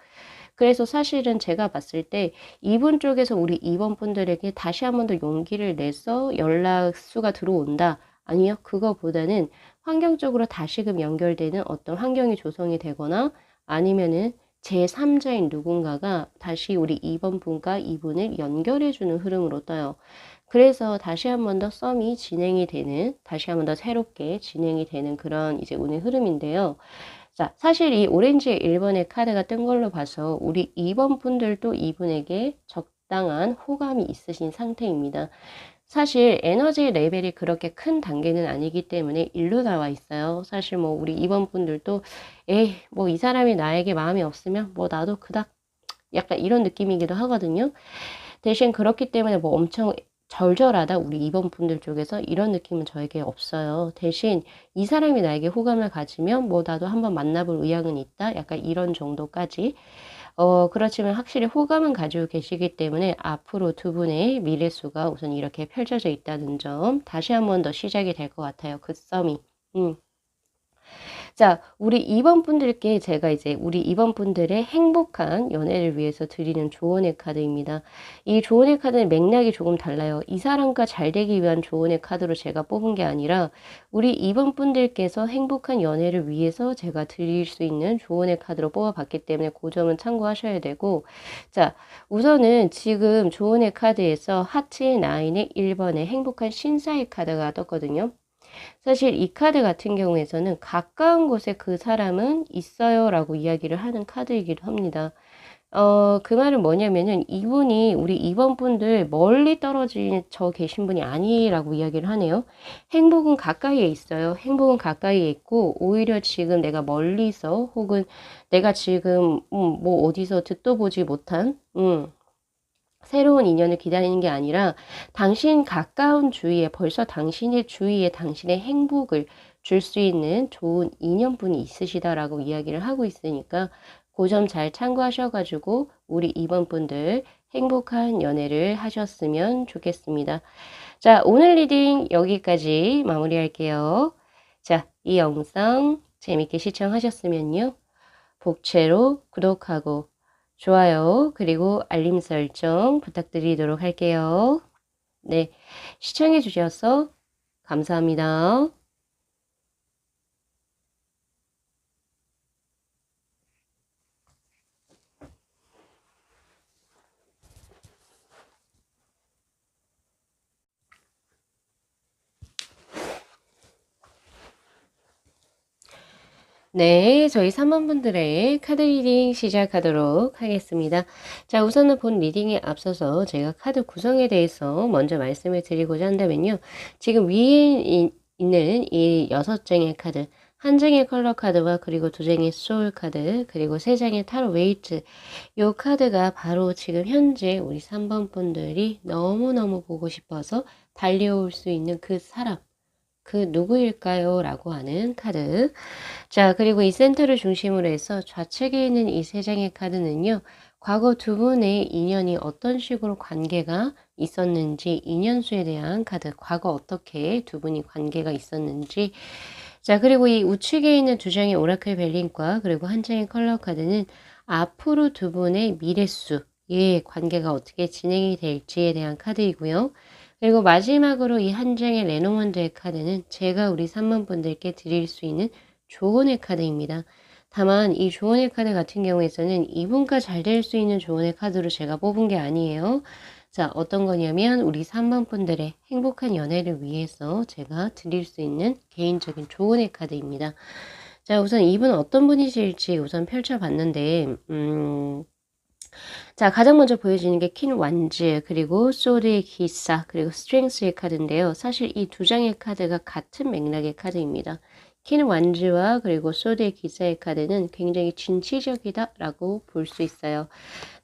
그래서 사실은 제가 봤을 때 이분 쪽에서 우리 2번 분들에게 다시 한 번 더 용기를 내서 연락수가 들어온다. 아니요. 그거보다는 환경적으로 다시금 연결되는 어떤 환경이 조성이 되거나 아니면은 제3자인 누군가가 다시 우리 2번 분과 이분을 연결해주는 흐름으로 떠요. 그래서 다시 한 번 더 썸이 진행이 되는, 다시 한 번 더 새롭게 진행이 되는 그런 이제 운의 흐름인데요. 자, 사실 이 오렌지 1번의 카드가 뜬 걸로 봐서 우리 2번 분들도 이분에게 적당한 호감이 있으신 상태입니다. 사실 에너지 레벨이 그렇게 큰 단계는 아니기 때문에 일로 나와 있어요. 사실 뭐 우리 2번 분들도 에이, 뭐 이 사람이 나에게 마음이 없으면 뭐 나도 그닥 약간 이런 느낌이기도 하거든요. 대신 그렇기 때문에 뭐 엄청 절절하다 우리 2번 분들 쪽에서 이런 느낌은 저에게 없어요. 대신 이 사람이 나에게 호감을 가지면 뭐 나도 한번 만나볼 의향은 있다. 약간 이런 정도까지. 그렇지만 확실히 호감은 가지고 계시기 때문에 앞으로 두 분의 미래수가 우선 이렇게 펼쳐져 있다는 점 다시 한 번 더 시작이 될 것 같아요. 그 썸이. 자, 우리 2번 분들께 제가 이제 우리 2번 분들의 행복한 연애를 위해서 드리는 조언의 카드입니다. 이 조언의 카드는 맥락이 조금 달라요. 이 사람과 잘 되기 위한 조언의 카드로 제가 뽑은 게 아니라 우리 2번 분들께서 행복한 연애를 위해서 제가 드릴 수 있는 조언의 카드로 뽑아봤기 때문에 그 점은 참고하셔야 되고, 자, 우선은 지금 조언의 카드에서 하트의 9의 1번의 행복한 신사의 카드가 떴거든요. 사실 이 카드 같은 경우에서는 가까운 곳에 그 사람은 있어요 라고 이야기를 하는 카드이기도 합니다. 그 말은 뭐냐면은 이분이 우리 2번 분들 멀리 떨어져 계신 분이 아니라고 이야기를 하네요. 행복은 가까이에 있어요. 행복은 가까이에 있고 오히려 지금 내가 멀리서 혹은 내가 지금 뭐 어디서 듣도 보지 못한 새로운 인연을 기다리는 게 아니라 당신 가까운 주위에 벌써 당신의 주위에 당신의 행복을 줄 수 있는 좋은 인연분이 있으시다라고 이야기를 하고 있으니까 그 점 잘 참고하셔가지고 우리 2번 분들 행복한 연애를 하셨으면 좋겠습니다. 자, 오늘 리딩 여기까지 마무리할게요. 자, 이 영상 재밌게 시청하셨으면요. 복채로 구독하고 좋아요, 그리고 알림 설정 부탁드리도록 할게요. 네, 시청해 주셔서 감사합니다. 네, 저희 3번 분들의 카드 리딩 시작하도록 하겠습니다. 자, 우선은 본 리딩에 앞서서 제가 카드 구성에 대해서 먼저 말씀을 드리고자 한다면요. 지금 위에 있는 이 6장의 카드, 한 장의 컬러 카드와 그리고 2장의 소울 카드, 그리고 3장의 타로 웨이트, 이 카드가 바로 지금 현재 우리 3번 분들이 너무너무 보고 싶어서 달려올 수 있는 그 사람, 그 누구일까요? 라고 하는 카드. 자, 그리고 이 센터를 중심으로 해서 좌측에 있는 이 3장의 카드는요. 과거 두 분의 인연이 어떤 식으로 관계가 있었는지, 인연수에 대한 카드, 과거 어떻게 두 분이 관계가 있었는지. 자, 그리고 이 우측에 있는 2장의 오라클 벨링과 그리고 한 장의 컬러 카드는 앞으로 두 분의 미래수, 예, 관계가 어떻게 진행이 될지에 대한 카드이고요. 그리고 마지막으로 이 한 장의 레노먼드의 카드는 제가 우리 3번 분들께 드릴 수 있는 조언의 카드입니다. 다만 이 조언의 카드 같은 경우에서는 이분과 잘 될 수 있는 조언의 카드로 제가 뽑은 게 아니에요. 자, 어떤 거냐면 우리 3번 분들의 행복한 연애를 위해서 제가 드릴 수 있는 개인적인 조언의 카드입니다. 자, 우선 이분은 어떤 분이실지 우선 펼쳐봤는데 자, 가장 먼저 보여지는 게 퀸 완즈, 그리고 소드의 기사, 그리고 스트렝스의 카드인데요. 사실 이 2장의 카드가 같은 맥락의 카드입니다. 퀸 완즈와 그리고 소드의 기사의 카드는 굉장히 진취적이다라고 볼 수 있어요.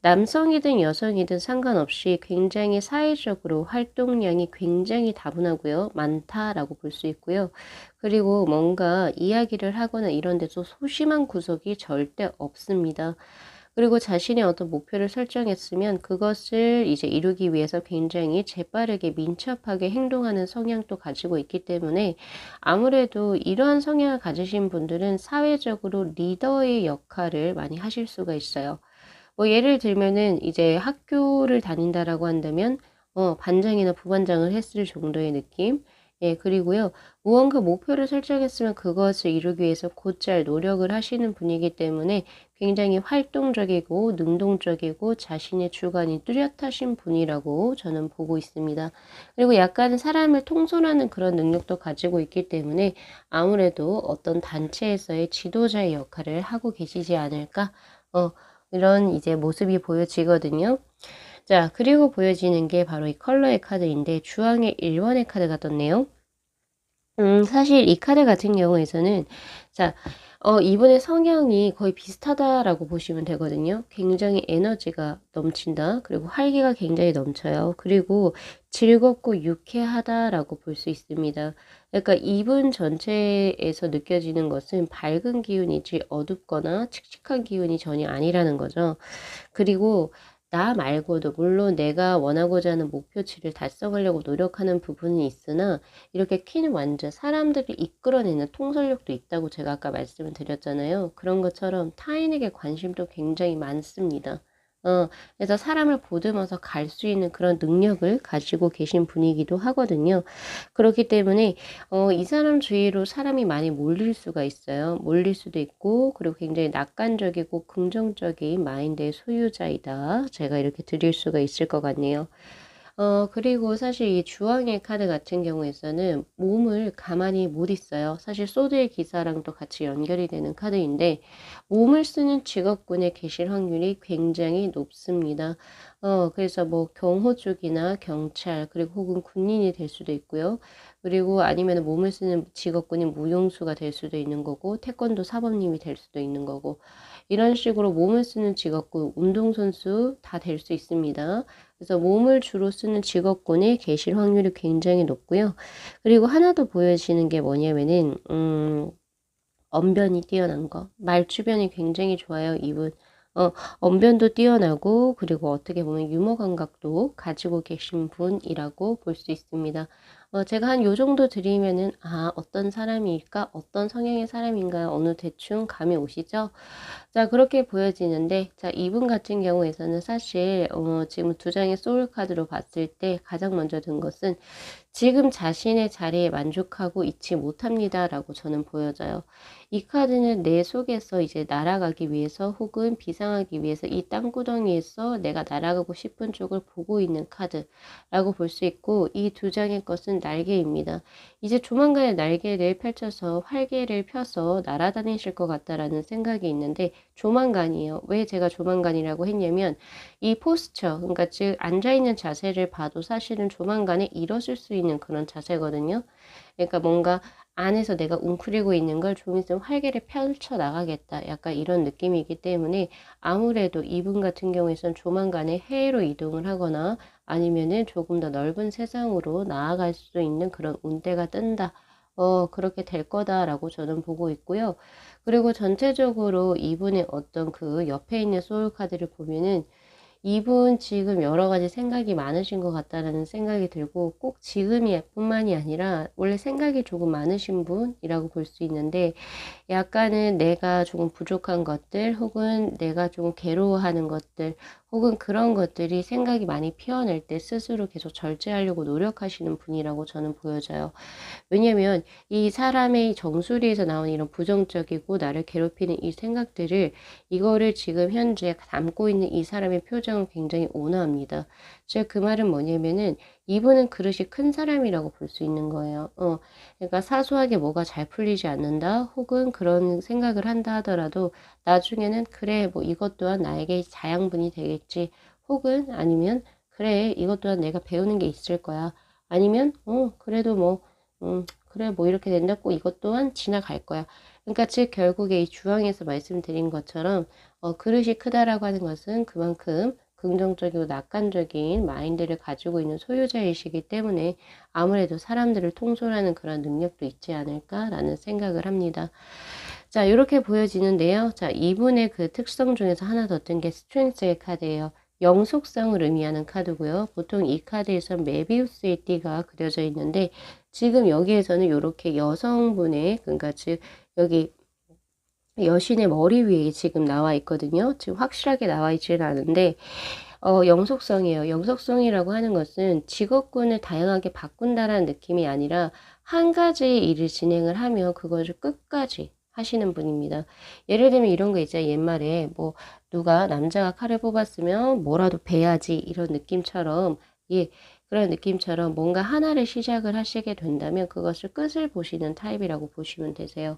남성이든 여성이든 상관없이 굉장히 사회적으로 활동량이 굉장히 다분하고요. 많다라고 볼 수 있고요. 그리고 뭔가 이야기를 하거나 이런 데서 소심한 구석이 절대 없습니다. 그리고 자신의 어떤 목표를 설정했으면 그것을 이제 이루기 위해서 굉장히 재빠르게 민첩하게 행동하는 성향도 가지고 있기 때문에 아무래도 이러한 성향을 가지신 분들은 사회적으로 리더의 역할을 많이 하실 수가 있어요. 뭐 예를 들면은 이제 학교를 다닌다라고 한다면 반장이나 부반장을 했을 정도의 느낌. 예, 그리고요. 무언가 목표를 설정했으면 그것을 이루기 위해서 곧잘 노력을 하시는 분이기 때문에 굉장히 활동적이고 능동적이고 자신의 주관이 뚜렷하신 분이라고 저는 보고 있습니다. 그리고 약간 사람을 통솔하는 그런 능력도 가지고 있기 때문에 아무래도 어떤 단체에서의 지도자의 역할을 하고 계시지 않을까? 이런 이제 모습이 보여지거든요. 자, 그리고 보여지는 게 바로 이 컬러의 카드인데 주황의 1번의 카드가 떴네요. 사실 이 카드 같은 경우에서는 자, 이분의 성향이 거의 비슷하다라고 보시면 되거든요. 굉장히 에너지가 넘친다. 그리고 활기가 굉장히 넘쳐요. 그리고 즐겁고 유쾌하다라고 볼 수 있습니다. 그러니까 이분 전체에서 느껴지는 것은 밝은 기운이지 어둡거나 칙칙한 기운이 전혀 아니라는 거죠. 그리고 나 말고도 물론 내가 원하고자 하는 목표치를 달성하려고 노력하는 부분이 있으나 이렇게 퀸 완전 사람들을 이끌어내는 통솔력도 있다고 제가 아까 말씀을 드렸잖아요. 그런 것처럼 타인에게 관심도 굉장히 많습니다. 그래서 사람을 보듬어서 갈 수 있는 그런 능력을 가지고 계신 분이기도 하거든요. 그렇기 때문에 이 사람 주위로 사람이 많이 몰릴 수가 있어요. 몰릴 수도 있고 그리고 굉장히 낙관적이고 긍정적인 마인드의 소유자이다. 제가 이렇게 드릴 수가 있을 것 같네요. 그리고 사실 이 주황의 카드 같은 경우에서는 몸을 가만히 못 있어요. 사실 소드의 기사랑도 같이 연결이 되는 카드인데 몸을 쓰는 직업군에 계실 확률이 굉장히 높습니다. 그래서 뭐 경호 쪽이나 경찰 그리고 혹은 군인이 될 수도 있고요. 그리고 아니면 몸을 쓰는 직업군이 무용수가 될 수도 있는 거고 태권도 사범님이 될 수도 있는 거고 이런 식으로 몸을 쓰는 직업군, 운동선수 다 될 수 있습니다. 그래서 몸을 주로 쓰는 직업군에 계실 확률이 굉장히 높고요. 그리고 하나 더 보여지는 게 뭐냐면은 언변이 뛰어난 거. 말주변이 굉장히 좋아요, 이분. 언변도 뛰어나고 그리고 어떻게 보면 유머 감각도 가지고 계신 분이라고 볼 수 있습니다. 제가 한 요 정도 드리면은 어떤 사람일까? 어떤 성향의 사람인가? 어느 대충 감이 오시죠? 자, 그렇게 보여지는데 자, 이분 같은 경우에서는 사실 지금 두 장의 소울 카드로 봤을 때 가장 먼저 든 것은 지금 자신의 자리에 만족하고 있지 못합니다라고 저는 보여져요. 이 카드는 내 속에서 이제 날아가기 위해서 혹은 비상하기 위해서 이 땅구덩이에서 내가 날아가고 싶은 쪽을 보고 있는 카드라고 볼 수 있고 이 두 장의 것은 날개입니다. 이제 조만간에 날개를 펼쳐서 활개를 펴서 날아다니실 것 같다라는 생각이 있는데 조만간이에요. 왜 제가 조만간이라고 했냐면 이 포스처, 그러니까 즉 앉아있는 자세를 봐도 사실은 조만간에 일어설 수 있는 그런 자세거든요. 그러니까 뭔가 안에서 내가 웅크리고 있는 걸 좀 있으면 활개를 펼쳐 나가겠다. 약간 이런 느낌이기 때문에 아무래도 이분 같은 경우에선 조만간에 해외로 이동을 하거나 아니면은 조금 더 넓은 세상으로 나아갈 수 있는 그런 운대가 뜬다. 그렇게 될 거다라고 저는 보고 있고요. 그리고 전체적으로 이분의 어떤 그 옆에 있는 소울 카드를 보면은 이분 지금 여러 가지 생각이 많으신 것 같다라는 생각이 들고 꼭 지금이 뿐만이 아니라 원래 생각이 조금 많으신 분이라고 볼 수 있는데 약간은 내가 조금 부족한 것들 혹은 내가 좀 괴로워하는 것들 혹은 그런 것들이 생각이 많이 피어날 때 스스로 계속 절제하려고 노력하시는 분이라고 저는 보여져요. 왜냐면 이 사람의 정수리에서 나오는 이런 부정적이고 나를 괴롭히는 이 생각들을 이거를 지금 현재 담고 있는 이 사람의 표정은 굉장히 온화합니다. 즉 그 말은 뭐냐면은 이분은 그릇이 큰 사람이라고 볼 수 있는 거예요. 그러니까 사소하게 뭐가 잘 풀리지 않는다 혹은 그런 생각을 한다 하더라도 나중에는 그래 뭐 이것 또한 나에게 자양분이 되겠지 혹은 아니면 그래 이것 또한 내가 배우는 게 있을 거야 아니면 그래도 뭐 그래, 뭐 이렇게 된다고 이것 또한 지나갈 거야. 그러니까 즉 결국에 이 주황에서 말씀드린 것처럼 그릇이 크다라고 하는 것은 그만큼 긍정적이고 낙관적인 마인드를 가지고 있는 소유자이시기 때문에 아무래도 사람들을 통솔하는 그런 능력도 있지 않을까라는 생각을 합니다. 자, 이렇게 보여지는데요. 자, 이분의 그 특성 중에서 하나 더 뜬 게 스트렝스의 카드예요. 영속성을 의미하는 카드고요. 보통 이 카드에서 메비우스의 띠가 그려져 있는데 지금 여기에서는 이렇게 여성분의 그러니까 즉 여기 여신의 머리 위에 지금 나와 있거든요. 지금 확실하게 나와 있지는 않은데 영속성이에요. 영속성이라고 하는 것은 직업군을 다양하게 바꾼다라는 느낌이 아니라 한 가지 일을 진행을 하면 그것을 끝까지 하시는 분입니다. 예를 들면 이런 거 있잖아요. 옛말에 뭐 누가 남자가 칼을 뽑았으면 뭐라도 베야지 이런 느낌처럼 예, 그런 느낌처럼 뭔가 하나를 시작을 하시게 된다면 그것을 끝을 보시는 타입이라고 보시면 되세요.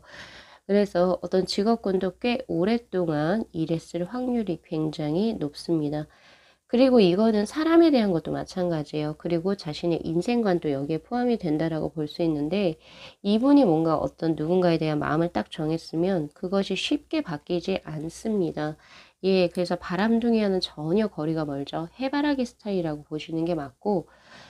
그래서 어떤 직업군도 꽤 오랫동안 일했을 확률이 굉장히 높습니다. 그리고 이거는 사람에 대한 것도 마찬가지예요. 그리고 자신의 인생관도 여기에 포함이 된다라고 볼 수 있는데 이분이 뭔가 어떤 누군가에 대한 마음을 딱 정했으면 그것이 쉽게 바뀌지 않습니다. 예, 그래서 바람둥이와는 전혀 거리가 멀죠. 해바라기 스타일이라고 보시는 게 맞고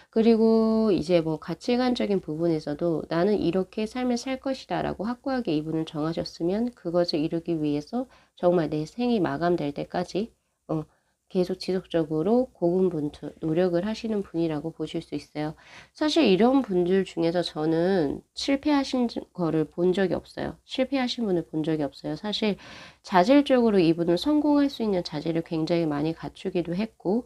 그리고 이제 뭐 가치관적인 부분에서도 나는 이렇게 삶을 살 것이다 라고 확고하게 이분은 정하셨으면 그것을 이루기 위해서 정말 내 생이 마감될 때까지 어, 계속 지속적으로 고군분투 노력을 하시는 분이라고 보실 수 있어요. 사실 이런 분들 중에서 저는 실패하신 거를 본 적이 없어요. 실패하신 분을 본 적이 없어요. 사실 자질적으로 이분은 성공할 수 있는 자질을 굉장히 많이 갖추기도 했고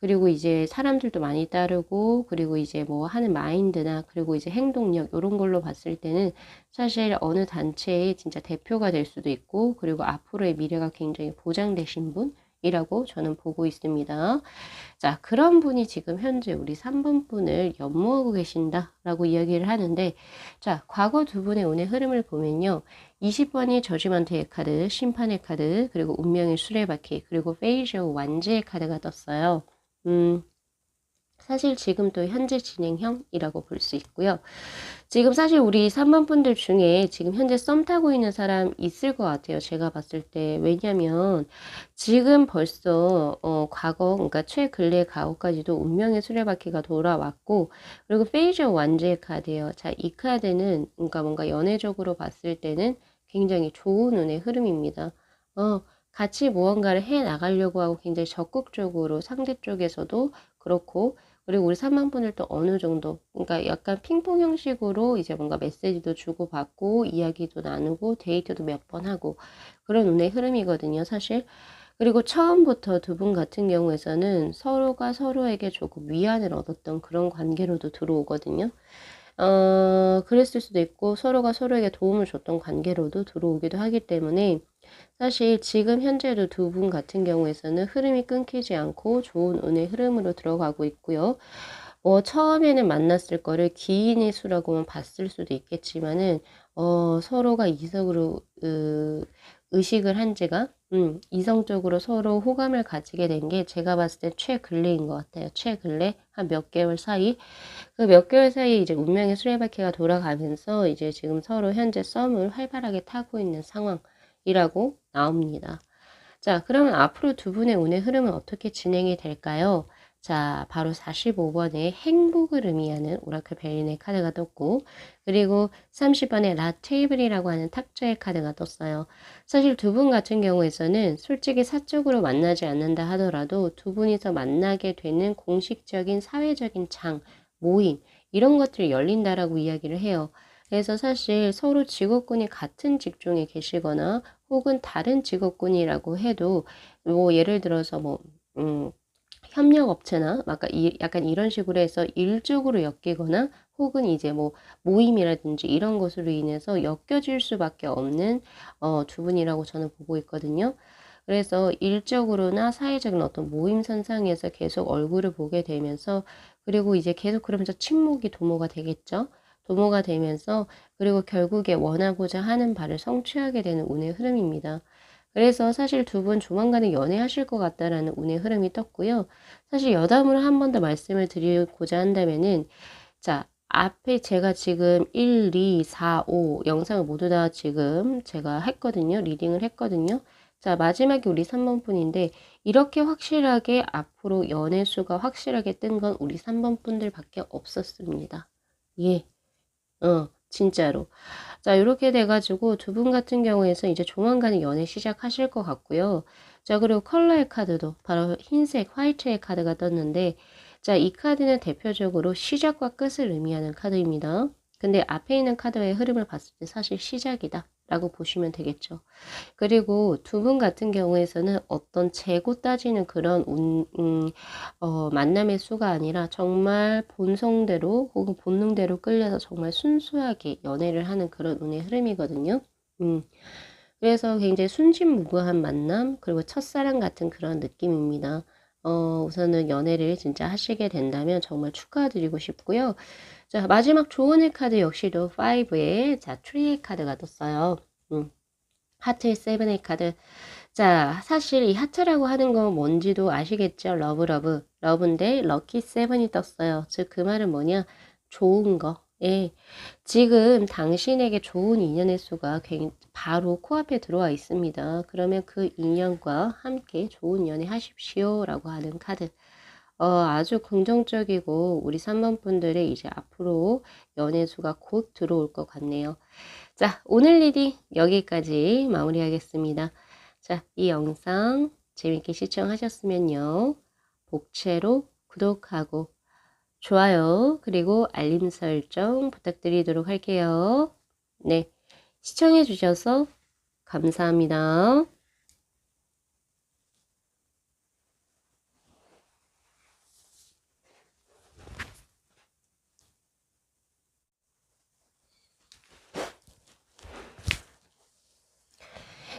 그리고 이제 사람들도 많이 따르고 그리고 이제 뭐 하는 마인드나 그리고 이제 행동력 이런 걸로 봤을 때는 사실 어느 단체의 진짜 대표가 될 수도 있고 그리고 앞으로의 미래가 굉장히 보장되신 분이라고 저는 보고 있습니다. 자, 그런 분이 지금 현재 우리 3번 분을 연모하고 계신다라고 이야기를 하는데 자, 과거 두 분의 운의 흐름을 보면요. 20번이 저지먼트의 카드, 심판의 카드, 그리고 운명의 수레바퀴, 그리고 페이저 완지의 카드가 떴어요. 사실 지금 또 현재 진행형이라고 볼 수 있고요. 지금 사실 우리 3번 분들 중에 지금 현재 썸 타고 있는 사람 있을 것 같아요. 제가 봤을 때. 왜냐면 지금 벌써 과거 그러니까 최근래 과거까지도 운명의 수레바퀴가 돌아왔고 그리고 페이저 완즈의 카드예요. 자, 이 카드는 그러니까 뭔가 연애적으로 봤을 때는 굉장히 좋은 운의 흐름입니다. 같이 무언가를 해 나가려고 하고 굉장히 적극적으로 상대 쪽에서도 그렇고 그리고 우리 3번 분을 또 어느 정도 그러니까 약간 핑퐁 형식으로 이제 뭔가 메시지도 주고받고 이야기도 나누고 데이트도 몇 번 하고 그런 운의 흐름이거든요, 사실. 그리고 처음부터 두 분 같은 경우에서는 서로가 서로에게 조금 위안을 얻었던 그런 관계로도 들어오거든요. 그랬을 수도 있고 서로가 서로에게 도움을 줬던 관계로도 들어오기도 하기 때문에 사실 지금 현재도 두 분 같은 경우에서는 흐름이 끊기지 않고 좋은 운의 흐름으로 들어가고 있고요. 처음에는 만났을 거를 기인의 수라고만 봤을 수도 있겠지만은, 서로가 이성으로, 의식을 한 지가, 이성적으로 서로 호감을 가지게 된 게 제가 봤을 때 최근래인 것 같아요. 최근래 한 몇 개월 사이. 그 몇 개월 사이에 이제 운명의 수레바퀴가 돌아가면서 이제 지금 서로 현재 썸을 활발하게 타고 있는 상황이라고 나옵니다. 자, 그러면 앞으로 두 분의 운의 흐름은 어떻게 진행이 될까요? 자, 바로 45번에 행복을 의미하는 오라클 베린의 카드가 떴고, 그리고 30번에 라테이블이라고 하는 탁자의 카드가 떴어요. 사실 두 분 같은 경우에서는 솔직히 사적으로 만나지 않는다 하더라도 두 분이서 만나게 되는 공식적인 사회적인 장, 모임, 이런 것들이 열린다라고 이야기를 해요. 그래서 사실 서로 직업군이 같은 직종에 계시거나 혹은 다른 직업군이라고 해도 뭐 예를 들어서 협력업체나 약간 이런 식으로 해서 일적으로 엮이거나 혹은 이제 뭐 모임이라든지 이런 것으로 인해서 엮여질 수밖에 없는 두 분이라고 저는 보고 있거든요. 그래서 일적으로나 사회적인 어떤 모임 선상에서 계속 얼굴을 보게 되면서 그리고 이제 계속 그러면서 친목이 도모가 되겠죠. 도모가 되면서 그리고 결국에 원하고자 하는 바를 성취하게 되는 운의 흐름입니다. 그래서 사실 두 분 조만간에 연애하실 것 같다라는 운의 흐름이 떴고요. 사실 여담으로 한 번 더 말씀을 드리고자 한다면은 자, 앞에 제가 지금 1, 2, 4, 5 영상을 모두 다 지금 제가 했거든요. 리딩을 했거든요. 자, 마지막에 우리 3번 분인데 이렇게 확실하게 앞으로 연애 수가 확실하게 뜬 건 우리 3번 분들밖에 없었습니다. 예. 진짜로. 자, 이렇게 돼가지고 두 분 같은 경우에서 이제 조만간에 연애 시작하실 것 같고요. 자, 그리고 컬러의 카드도 바로 흰색 화이트의 카드가 떴는데, 자, 이 카드는 대표적으로 시작과 끝을 의미하는 카드입니다. 근데 앞에 있는 카드의 흐름을 봤을 때 사실 시작이다 라고 보시면 되겠죠. 그리고 두 분 같은 경우에서는 어떤 재고 따지는 그런 만남의 수가 아니라 정말 본성대로 혹은 본능대로 끌려서 정말 순수하게 연애를 하는 그런 운의 흐름이거든요. 음. 그래서 굉장히 순진무구한 만남, 그리고 첫사랑 같은 그런 느낌입니다. 우선은 연애를 진짜 하시게 된다면 정말 축하드리고 싶고요. 자, 마지막 조언의 카드 역시도 5에, 자, 3의 카드가 떴어요. 하트의 7의 카드. 자, 사실 이 하트라고 하는 건 뭔지도 아시겠죠? 러브, 러브. 러브인데, 럭키 세븐이 떴어요. 즉, 그 말은 뭐냐? 좋은 거. 예. 지금 당신에게 좋은 인연의 수가 바로 코앞에 들어와 있습니다. 그러면 그 인연과 함께 좋은 연애 하십시오. 라고 하는 카드. 아주 긍정적이고, 우리 3번 분들의 이제 앞으로 연애 수가 곧 들어올 것 같네요. 자, 오늘 리딩 여기까지 마무리하겠습니다. 자, 이 영상 재밌게 시청하셨으면요. 복채로 구독하고 좋아요, 그리고 알림 설정 부탁드리도록 할게요. 네, 시청해 주셔서 감사합니다.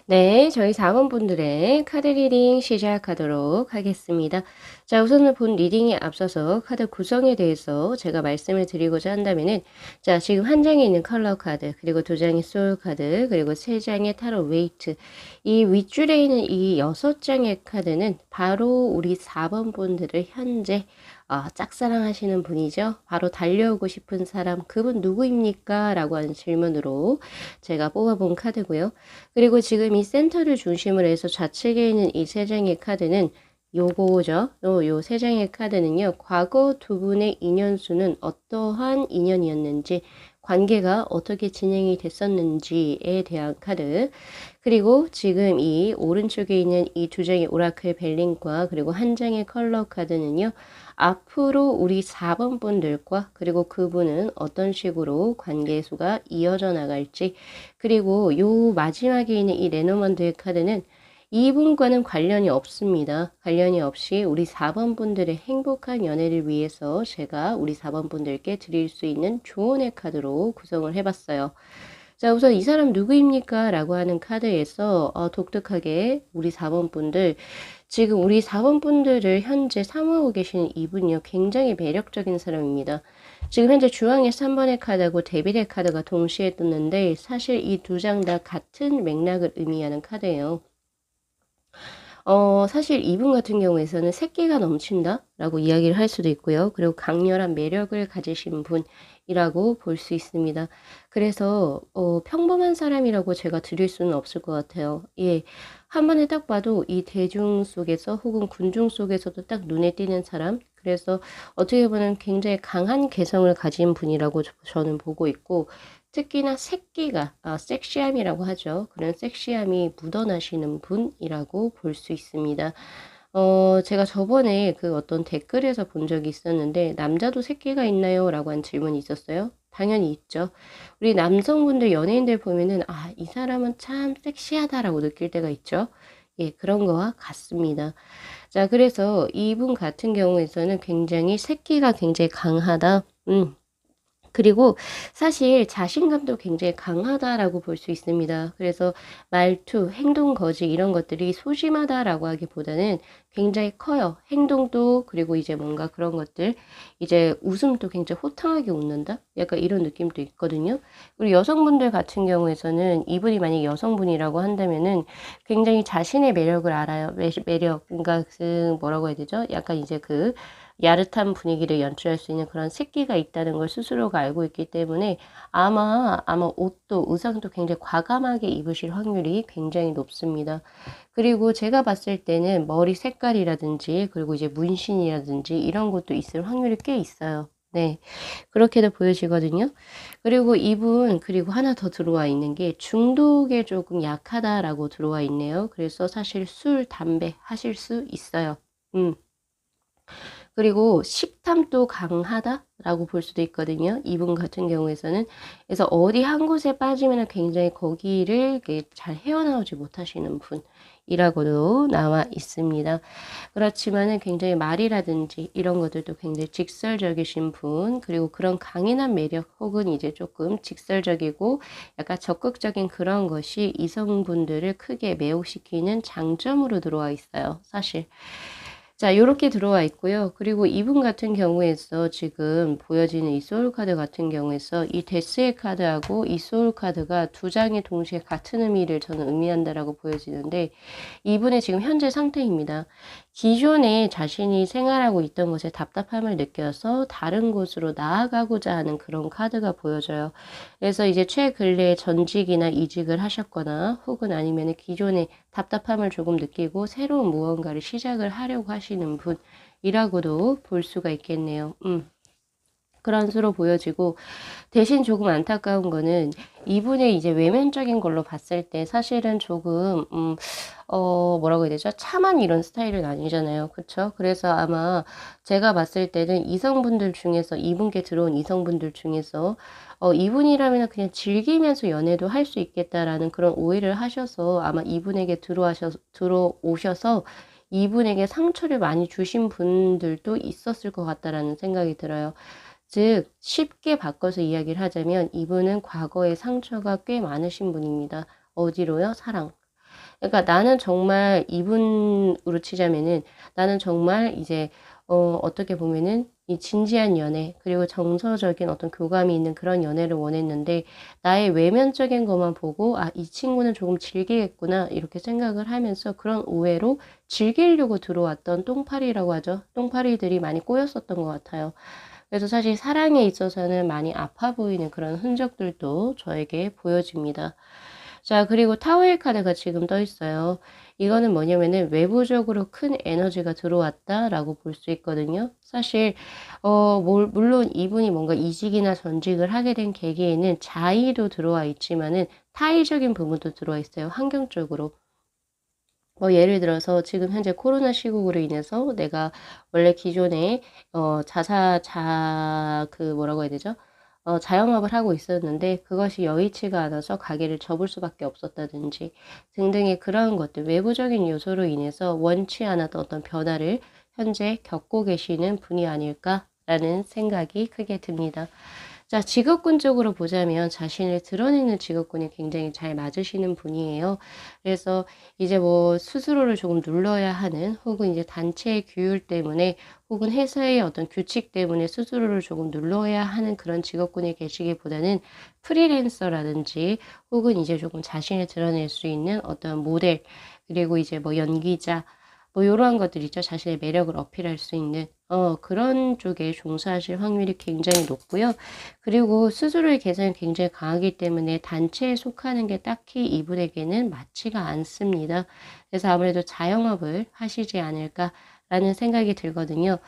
네, 저희 4번 분들의 카드 리딩 시작하도록 하겠습니다. 자, 우선은 본 리딩에 앞서서 카드 구성에 대해서 제가 말씀을 드리고자 한다면은, 자, 지금 한 장에 있는 컬러 카드, 그리고 두 장의 소울 카드, 그리고 세 장의 타로 웨이트, 이 윗줄에 있는 이 6장의 카드는 바로 우리 4번 분들을 현재 짝사랑하시는 분이죠. 바로 달려오고 싶은 사람, 그분 누구입니까? 라고 하는 질문으로 제가 뽑아본 카드고요. 그리고 지금 이 센터를 중심으로 해서 좌측에 있는 이 세 장의 카드는 요거죠. 요 세 장의 카드는요. 과거 두 분의 인연수는 어떠한 인연이었는지, 관계가 어떻게 진행이 됐었는지에 대한 카드. 그리고 지금 이 오른쪽에 있는 이 두 장의 오라클 벨링과 그리고 한 장의 컬러 카드는요. 앞으로 우리 4번 분들과 그리고 그분은 어떤 식으로 관계수가 이어져 나갈지, 그리고 요 마지막에 있는 이 레노먼드의 카드는 이분과는 관련이 없습니다. 관련이 없이 우리 4번 분들의 행복한 연애를 위해서 제가 우리 4번 분들께 드릴 수 있는 조언의 카드로 구성을 해봤어요. 자, 우선 이 사람 누구입니까? 라고 하는 카드에서 독특하게 우리 4번 분들, 지금 우리 4번 분들을 현재 사모하고 계시는 이분이요. 굉장히 매력적인 사람입니다. 지금 현재 주황의 3번의 카드하고 데빌의 카드가 동시에 떴는데 사실 이 두 장 다 같은 맥락을 의미하는 카드예요. 사실 이분 같은 경우에서는 새끼가 넘친다 라고 이야기를 할 수도 있고요. 그리고 강렬한 매력을 가지신 분이라고 볼 수 있습니다. 그래서 평범한 사람이라고 제가 드릴 수는 없을 것 같아요. 예, 한 번에 딱 봐도 이 대중 속에서 혹은 군중 속에서도 딱 눈에 띄는 사람, 그래서 어떻게 보면 굉장히 강한 개성을 가진 분이라고 저는 보고 있고, 특히나 새끼가 섹시함이라고 하죠. 그런 섹시함이 묻어나시는 분이라고 볼 수 있습니다. 제가 저번에 그 어떤 댓글에서 본 적이 있었는데 남자도 새끼가 있나요? 라고 한 질문이 있었어요. 당연히 있죠. 우리 남성분들 연예인들 보면은 이 사람은 참 섹시하다라고 느낄 때가 있죠. 예, 그런 거와 같습니다. 자, 그래서 이분 같은 경우에서는 굉장히 새끼가 굉장히 강하다. 그리고 사실 자신감도 굉장히 강하다라고 볼 수 있습니다. 그래서 말투, 행동 거지 이런 것들이 소심하다라고 하기보다는 굉장히 커요. 행동도, 그리고 이제 뭔가 그런 것들, 이제 웃음도 굉장히 호탕하게 웃는다? 약간 이런 느낌도 있거든요. 그리고 여성분들 같은 경우에서는 이분이 만약 여성분이라고 한다면은 굉장히 자신의 매력을 알아요. 매력, 그러니까 그 뭐라고 해야 되죠? 약간 이제 그 야릇한 분위기를 연출할 수 있는 그런 새끼가 있다는 걸 스스로가 알고 있기 때문에 아마 옷도 의상도 굉장히 과감하게 입으실 확률이 굉장히 높습니다. 그리고 제가 봤을 때는 머리 색깔이라든지 그리고 이제 문신이라든지 이런 것도 있을 확률이 꽤 있어요. 네. 그렇게도 보여지거든요. 그리고 이분, 그리고 하나 더 들어와 있는 게 중독에 조금 약하다라고 들어와 있네요. 그래서 사실 술, 담배 하실 수 있어요. 그리고 식탐도 강하다라고 볼 수도 있거든요. 이분 같은 경우에서는. 그래서 어디 한 곳에 빠지면 굉장히 거기를 잘 헤어나오지 못하시는 분. 이라고도 나와 있습니다. 그렇지만은 굉장히 말이라든지 이런 것들도 굉장히 직설적이신 분, 그리고 그런 강인한 매력 혹은 이제 조금 직설적이고 약간 적극적인 그런 것이 이성분들을 크게 매혹시키는 장점으로 들어와 있어요, 사실. 자, 요렇게 들어와 있고요. 그리고 이분 같은 경우에서 지금 보여지는 이 소울 카드 같은 경우에서 이 데스의 카드하고 이 소울 카드가 두 장이 동시에 같은 의미를 저는 의미한다라고 보여지는데, 이분의 지금 현재 상태입니다. 기존에 자신이 생활하고 있던 곳에 답답함을 느껴서 다른 곳으로 나아가고자 하는 그런 카드가 보여져요. 그래서 이제 최근래에 전직이나 이직을 하셨거나 혹은 아니면 기존에 답답함을 조금 느끼고 새로운 무언가를 시작을 하려고 하시는 분이라고도 볼 수가 있겠네요. 그런 수로 보여지고, 대신 조금 안타까운 거는 이분의 이제 외면적인 걸로 봤을 때 사실은 조금 뭐라고 해야 되죠? 참한 이런 스타일은 아니잖아요. 그쵸? 그래서 아마 제가 봤을 때는 이성분들 중에서, 이분께 들어온 이성분들 중에서 이분이라면 그냥 즐기면서 연애도 할 수 있겠다라는 그런 오해를 하셔서 아마 이분에게 들어오셔서 이분에게 상처를 많이 주신 분들도 있었을 것 같다라는 생각이 들어요. 즉 쉽게 바꿔서 이야기를 하자면 이분은 과거에 상처가 꽤 많으신 분입니다. 어디로요? 사랑. 그러니까 나는 정말 이분으로 치자면은 나는 정말 이제 어떻게 보면은 이 진지한 연애 그리고 정서적인 어떤 교감이 있는 그런 연애를 원했는데 나의 외면적인 것만 보고 아, 이 친구는 조금 즐기겠구나 이렇게 생각을 하면서 그런 오해로 즐기려고 들어왔던 똥파리라고 하죠. 똥파리들이 많이 꼬였었던 것 같아요. 그래서 사실 사랑에 있어서는 많이 아파 보이는 그런 흔적들도 저에게 보여집니다. 자, 그리고 타워의 카드가 지금 떠 있어요. 이거는 뭐냐면은 외부적으로 큰 에너지가 들어왔다라고 볼 수 있거든요. 사실 물론 이분이 뭔가 이직이나 전직을 하게 된 계기에는 자의도 들어와 있지만은 타의적인 부분도 들어와 있어요. 환경적으로. 뭐 예를 들어서 지금 현재 코로나 시국으로 인해서 내가 원래 기존에 그 뭐라고 해야 되죠? 자영업을 하고 있었는데 그것이 여의치가 않아서 가게를 접을 수밖에 없었다든지 등등의 그러한 것들, 외부적인 요소로 인해서 원치 않았던 어떤 변화를 현재 겪고 계시는 분이 아닐까라는 생각이 크게 듭니다. 자, 직업군 쪽으로 보자면 자신을 드러내는 직업군이 굉장히 잘 맞으시는 분이에요. 그래서 이제 뭐 스스로를 조금 눌러야 하는 혹은 이제 단체의 규율 때문에 혹은 회사의 어떤 규칙 때문에 스스로를 조금 눌러야 하는 그런 직업군에 계시기보다는 프리랜서라든지 혹은 이제 조금 자신을 드러낼 수 있는 어떤 모델 그리고 이제 뭐 연기자 뭐 요러한 것들 있죠. 자신의 매력을 어필할 수 있는 그런 쪽에 종사하실 확률이 굉장히 높고요. 그리고 스스로의 개성이 굉장히 강하기 때문에 단체에 속하는 게 딱히 이분에게는 맞지가 않습니다. 그래서 아무래도 자영업을 하시지 않을까라는 생각이 들거든요.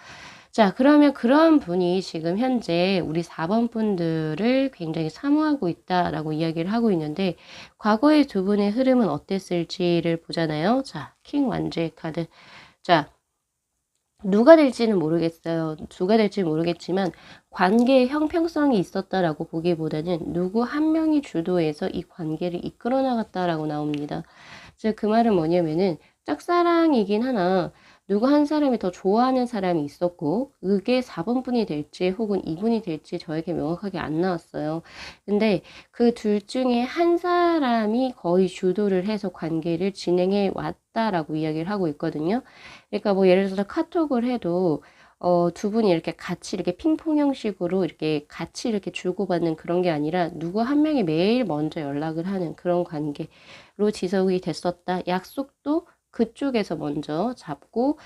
자, 그러면 그런 분이 지금 현재 우리 4번 분들을 굉장히 사모하고 있다라고 이야기를 하고 있는데 과거의 두 분의 흐름은 어땠을지를 보잖아요. 자, 킹 완주의 카드. 자, 누가 될지는 모르겠어요. 누가 될지 모르겠지만 관계의 형평성이 있었다라고 보기보다는 누구 한 명이 주도해서 이 관계를 이끌어 나갔다라고 나옵니다. 즉 그 말은 뭐냐면은 짝사랑이긴 하나 누구 한 사람이 더 좋아하는 사람이 있었고 그게 4번 분이 될지 혹은 2분이 될지 저에게 명확하게 안 나왔어요. 근데 그 둘 중에 한 사람이 거의 주도를 해서 관계를 진행해 왔다라고 이야기를 하고 있거든요. 그러니까 뭐 예를 들어서 카톡을 해도 두 분이 이렇게 같이 이렇게 핑퐁 형식으로 이렇게 같이 이렇게 주고받는 그런 게 아니라 누구 한 명이 매일 먼저 연락을 하는 그런 관계로 지속이 됐었다. 약속도 그쪽에서 먼저 잡고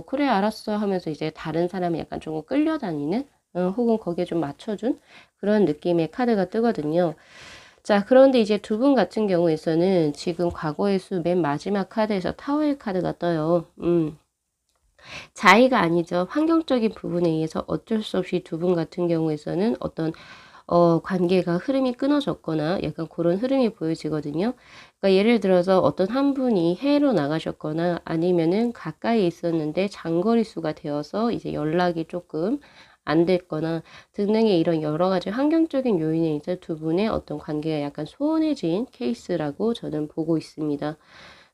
그래 알았어 하면서 이제 다른 사람이 약간 좀 끌려다니는 혹은 거기에 좀 맞춰준 그런 느낌의 카드가 뜨거든요. 자, 그런데 이제 두 분 같은 경우에서는 지금 과거의 수 맨 마지막 카드에서 타워의 카드가 떠요. 자의가 아니죠. 환경적인 부분에 의해서 어쩔 수 없이 두 분 같은 경우에서는 어떤 관계가 흐름이 끊어졌거나 약간 그런 흐름이 보여지거든요. 그러니까 예를 들어서 어떤 한 분이 해외로 나가셨거나 아니면은 가까이 있었는데 장거리수가 되어서 이제 연락이 조금 안 됐거나 등등의 이런 여러 가지 환경적인 요인에 의해서 두 분의 어떤 관계가 약간 소원해진 케이스라고 저는 보고 있습니다.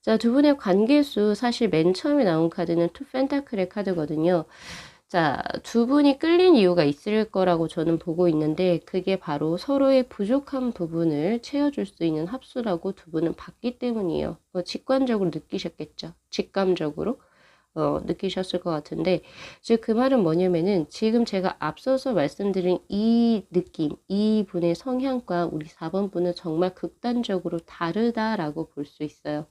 자, 두 분의 관계수 사실 맨 처음에 나온 카드는 투 펜타클의 카드거든요. 자, 두 분이 끌린 이유가 있을 거라고 저는 보고 있는데 그게 바로 서로의 부족한 부분을 채워줄 수 있는 합수라고 두 분은 봤기 때문이에요. 직관적으로 느끼셨겠죠. 직감적으로. 느끼셨을 것 같은데, 즉, 그 말은 뭐냐면은, 지금 제가 앞서서 말씀드린 이 느낌, 이 분의 성향과 우리 4번 분은 정말 극단적으로 다르다라고 볼 수 있어요.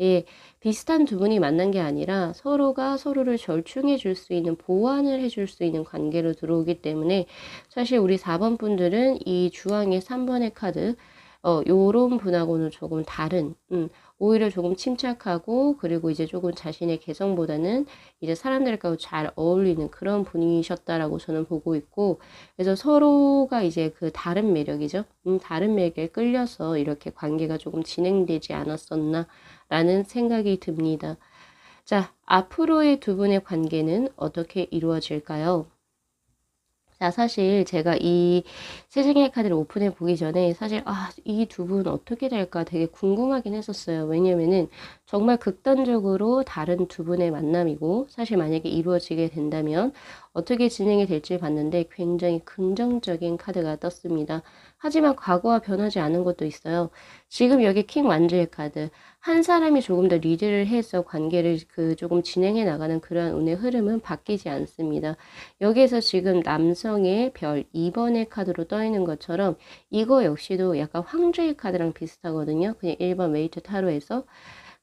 예, 비슷한 두 분이 만난 게 아니라 서로가 서로를 절충해 줄 수 있는, 보완을 해줄 수 있는 관계로 들어오기 때문에 사실 우리 4번 분들은 이 주황의 3번의 카드, 요런 분하고는 조금 다른, 오히려 조금 침착하고, 그리고 이제 조금 자신의 개성보다는 이제 사람들과 잘 어울리는 그런 분이셨다라고 저는 보고 있고, 그래서 서로가 이제 그 다른 매력이죠. 다른 매력에 끌려서 이렇게 관계가 조금 진행되지 않았었나, 라는 생각이 듭니다. 자, 앞으로의 두 분의 관계는 어떻게 이루어질까요? 자, 사실 제가 이 세징의 카드를 오픈해 보기 전에 사실 이 두 분 어떻게 될까 되게 궁금하긴 했었어요. 왜냐면은 정말 극단적으로 다른 두 분의 만남이고 사실 만약에 이루어지게 된다면 어떻게 진행이 될지 봤는데 굉장히 긍정적인 카드가 떴습니다. 하지만 과거와 변하지 않은 것도 있어요. 지금 여기 킹 완주의 카드. 한 사람이 조금 더 리드를 해서 관계를 조금 진행해 나가는 그러한 운의 흐름은 바뀌지 않습니다. 여기에서 지금 남성의 별 2번의 카드로 떠 있는 것처럼 이거 역시도 약간 황제의 카드랑 비슷하거든요. 그냥 1번 웨이트 타로에서.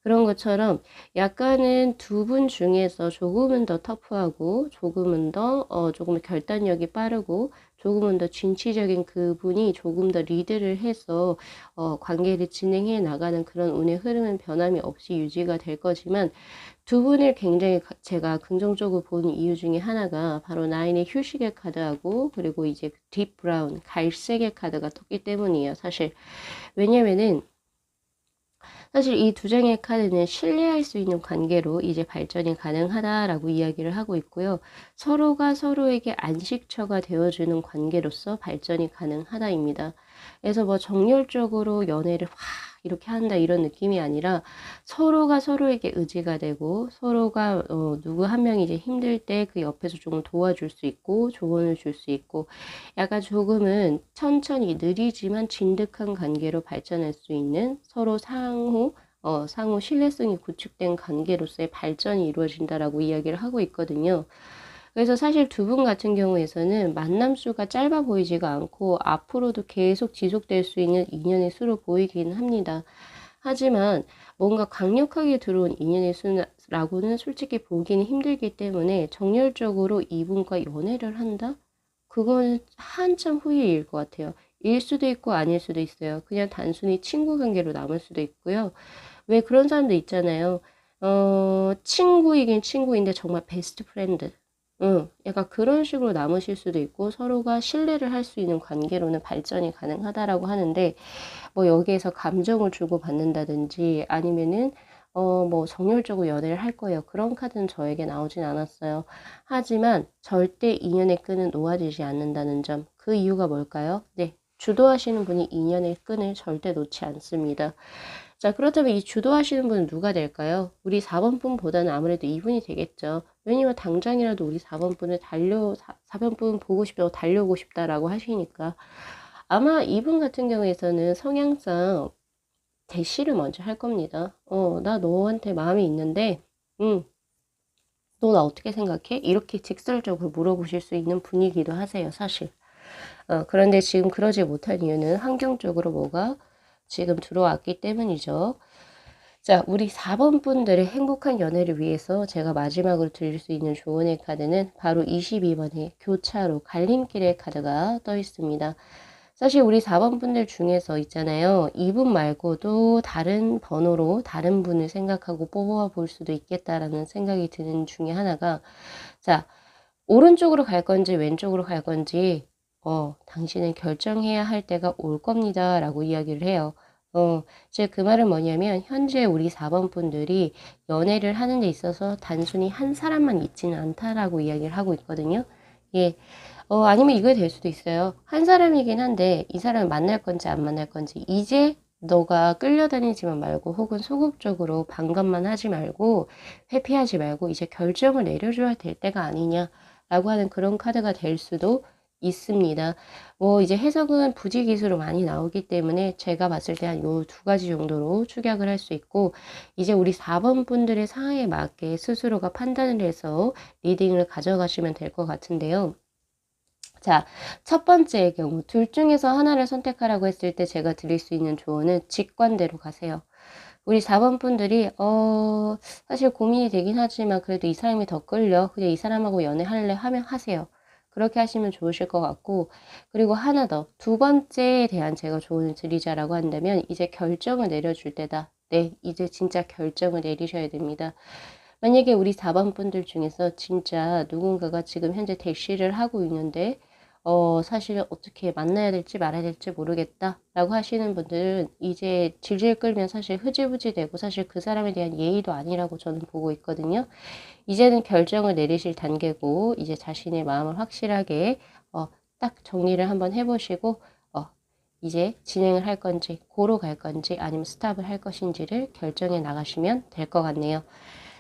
그런 것처럼 약간은 두 분 중에서 조금은 더 터프하고 조금은 더 조금 결단력이 빠르고 조금은 더 진취적인 그분이 조금 더 리드를 해서 관계를 진행해 나가는 그런 운의 흐름은 변함이 없이 유지가 될 거지만 두 분을 굉장히 제가 긍정적으로 보는 이유 중에 하나가 바로 나인의 휴식의 카드하고 그리고 이제 딥 브라운 갈색의 카드가 떴기 때문이에요. 왜냐면은 사실 이 두 장의 카드는 신뢰할 수 있는 관계로 이제 발전이 가능하다라고 이야기를 하고 있고요. 서로가 서로에게 안식처가 되어주는 관계로서 발전이 가능하다입니다. 그래서 뭐 정열적으로 연애를 확 이렇게 한다 이런 느낌이 아니라 서로가 서로에게 의지가 되고 서로가 누구 한 명이 이제 힘들 때 그 옆에서 조금 도와줄 수 있고 조언을 줄 수 있고 약간 조금은 천천히 느리지만 진득한 관계로 발전할 수 있는 서로 상호 신뢰성이 구축된 관계로서의 발전이 이루어진다라고 이야기를 하고 있거든요. 그래서 사실 두 분 같은 경우에서는 만남 수가 짧아 보이지가 않고 앞으로도 계속 지속될 수 있는 인연의 수로 보이긴 합니다. 하지만 뭔가 강력하게 들어온 인연의 수라고는 솔직히 보기는 힘들기 때문에 정열적으로 이분과 연애를 한다? 그건 한참 후의 일 것 같아요. 일 수도 있고 아닐 수도 있어요. 그냥 단순히 친구 관계로 남을 수도 있고요. 왜 그런 사람도 있잖아요. 친구이긴 친구인데 정말 베스트 프렌드. 응, 약간 그런 식으로 남으실 수도 있고 서로가 신뢰를 할 수 있는 관계로는 발전이 가능하다라고 하는데 뭐 여기에서 감정을 주고받는다든지 아니면은 뭐 정열적으로 연애를 할 거예요. 그런 카드는 저에게 나오진 않았어요. 하지만 절대 인연의 끈은 놓아지지 않는다는 점. 그 이유가 뭘까요? 네. 주도하시는 분이 인연의 끈을 절대 놓지 않습니다. 자, 그렇다면 이 주도하시는 분은 누가 될까요? 우리 4번 분보다는 아무래도 이분이 되겠죠. 왜냐면 당장이라도 우리 4번 분을 4번 분 보고 싶다고 달려오고 싶다라고 하시니까. 아마 이분 같은 경우에서는 성향상 대시를 먼저 할 겁니다. 나 너한테 마음이 있는데, 너 나 어떻게 생각해? 이렇게 직설적으로 물어보실 수 있는 분이기도 하세요, 사실. 그런데 지금 그러지 못한 이유는 환경적으로 뭐가 지금 들어왔기 때문이죠. 자, 우리 4번 분들의 행복한 연애를 위해서 제가 마지막으로 드릴 수 있는 조언의 카드는 바로 22번의 교차로 갈림길의 카드가 떠 있습니다. 사실 우리 4번 분들 중에서 있잖아요. 이분 말고도 다른 번호로 다른 분을 생각하고 뽑아 볼 수도 있겠다라는 생각이 드는 중에 하나가 자, 오른쪽으로 갈 건지 왼쪽으로 갈 건지 당신은 결정해야 할 때가 올 겁니다. 라고 이야기를 해요. 즉 그 말은 뭐냐면 현재 우리 4번 분들이 연애를 하는 데 있어서 단순히 한 사람만 있지는 않다라고 이야기를 하고 있거든요. 예. 아니면 이거 될 수도 있어요. 한 사람이긴 한데 이 사람을 만날 건지 안 만날 건지 이제 너가 끌려다니지만 말고 혹은 소극적으로 반감만 하지 말고 회피하지 말고 이제 결정을 내려줘야 될 때가 아니냐라고 하는 그런 카드가 될 수도 있습니다. 뭐 이제 해석은 부지기수로 많이 나오기 때문에 제가 봤을 때 한 요 두 가지 정도로 축약을 할 수 있고, 이제 우리 4번 분들의 상황에 맞게 스스로가 판단을 해서 리딩을 가져가시면 될 것 같은데요. 자, 첫 번째의 경우 둘 중에서 하나를 선택하라고 했을 때 제가 드릴 수 있는 조언은 직관대로 가세요. 우리 4번 분들이 사실 고민이 되긴 하지만 그래도 이 사람이 더 끌려. 그냥 이 사람하고 연애할래 하면 하세요. 그렇게 하시면 좋으실 것 같고, 그리고 하나 더, 두 번째에 대한 제가 조언을 드리자라고 한다면 이제 결정을 내려줄 때다. 네, 이제 진짜 결정을 내리셔야 됩니다. 만약에 우리 4번 분들 중에서 진짜 누군가가 지금 현재 대시를 하고 있는데 사실 어떻게 만나야 될지 말아야 될지 모르겠다 라고 하시는 분들은 이제 질질 끌면 사실 흐지부지 되고 사실 그 사람에 대한 예의도 아니라고 저는 보고 있거든요. 이제는 결정을 내리실 단계고 이제 자신의 마음을 확실하게 딱 정리를 한번 해보시고 이제 진행을 할 건지 고로 갈 건지 아니면 스탑을 할 것인지를 결정해 나가시면 될 것 같네요.